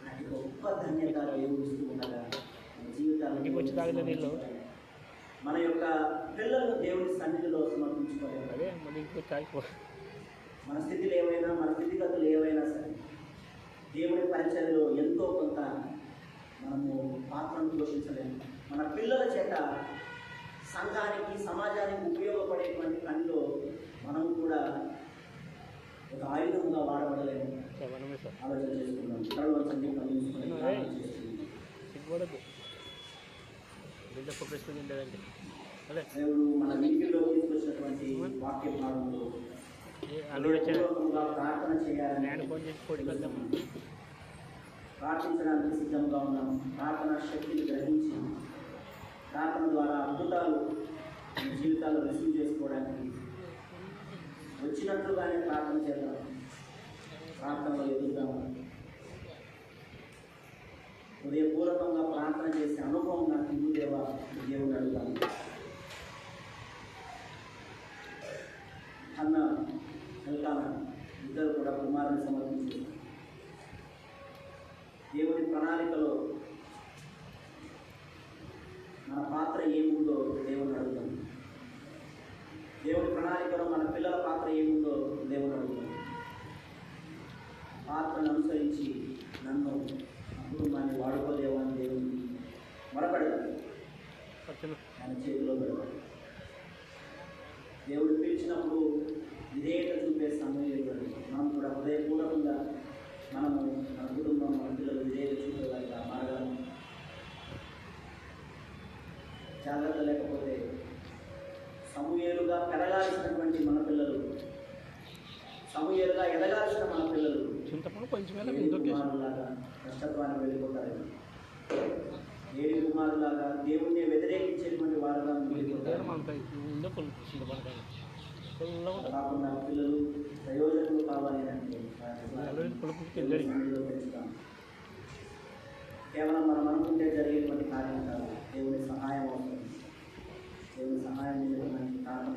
B: అది గొప్ప ధన్యత దేవుడు ఇస్తూ ఉండగా జీవితాలు మన యొక్క పిల్లలను దేవుడి సన్నిధిలో సమర్పించుకోవాలి. మన స్థితిలో ఏమైనా, మన స్థితిగతులు ఏవైనా సరే దేవుడి పరిచర్యలో ఎంతో కొంత మనము పాత్రను పోషించలేము. మన పిల్లల చేత సంఘానికి, సమాజానికి ఉపయోగపడేటువంటి పనిలో మనం కూడా ఒక ఆయుధంగా వాడబడలేము. ఆలోచన చేసుకున్నాం. దేవుడు మన వీటిలో తీసుకొచ్చినటువంటి వాక్య భాగంలో ప్రార్థన చేయాలని ప్రార్థించడానికి సిద్ధంగా ఉన్నాం. ప్రార్థన శక్తిని గ్రహించి ప్రార్థన ద్వారా అద్భుతాలు జీవితాలు రిసీవ్ చేసుకోవడానికి వచ్చినట్లుగానే ప్రార్థన చేద్దాం. ప్రార్థనలో ఎదుగుదాం. హృదయపూర్వకంగా ప్రార్థన చేసే అనుభవం నాకు ఇందుదేవా దేవుని అడుగుతాను. అన్న ఎల్కానా ఇద్దరు కూడా కుమారుని సమర్పించారు. దేవుని ప్రణాళికలో మన పాత్ర ఏముందో దేవుని అడుగుతాం. దేవుని ప్రణాళికలో మన పిల్లల పాత్ర ఏముందో దేవుని అడుగుతాం. పాత్రను అనుసరించి నన్ను కుటుంబాన్ని వాడుకోలేవని దేవుని మొరపెడతాడు. ఆయన చేతిలో పెడతాడు. దేవుడు పిలిచినప్పుడు విధేయత చూపే సమయం మనం కూడా హృదయపూర్వకంగా మనము మన కుటుంబం, మన పిల్లలు విధేయత చూపేలాగా మారగలము. జాగ్రత్త లేకపోతే సమూయేలుగా పెరగాల్సినటువంటి మన పిల్లలు, సమూయేలుగా ఎదగాల్సిన మన పిల్లలు కుమారులాగా కష్టత్వాన్ని వెళ్ళిపోతారు. ఏడు కుమారులాగా దేవుణ్ణి వ్యతిరేకించేటువంటి వారుగా వెళ్ళిపోతారు. కాకుండా పిల్లలు ప్రయోజకులు కావాలి అంటే కేవలం మనం అనుకుంటే జరిగేటువంటి కార్యం కాదు. దేవుని సహాయం అవసరం. దేవుని సహాయం మనకి ప్రార్థన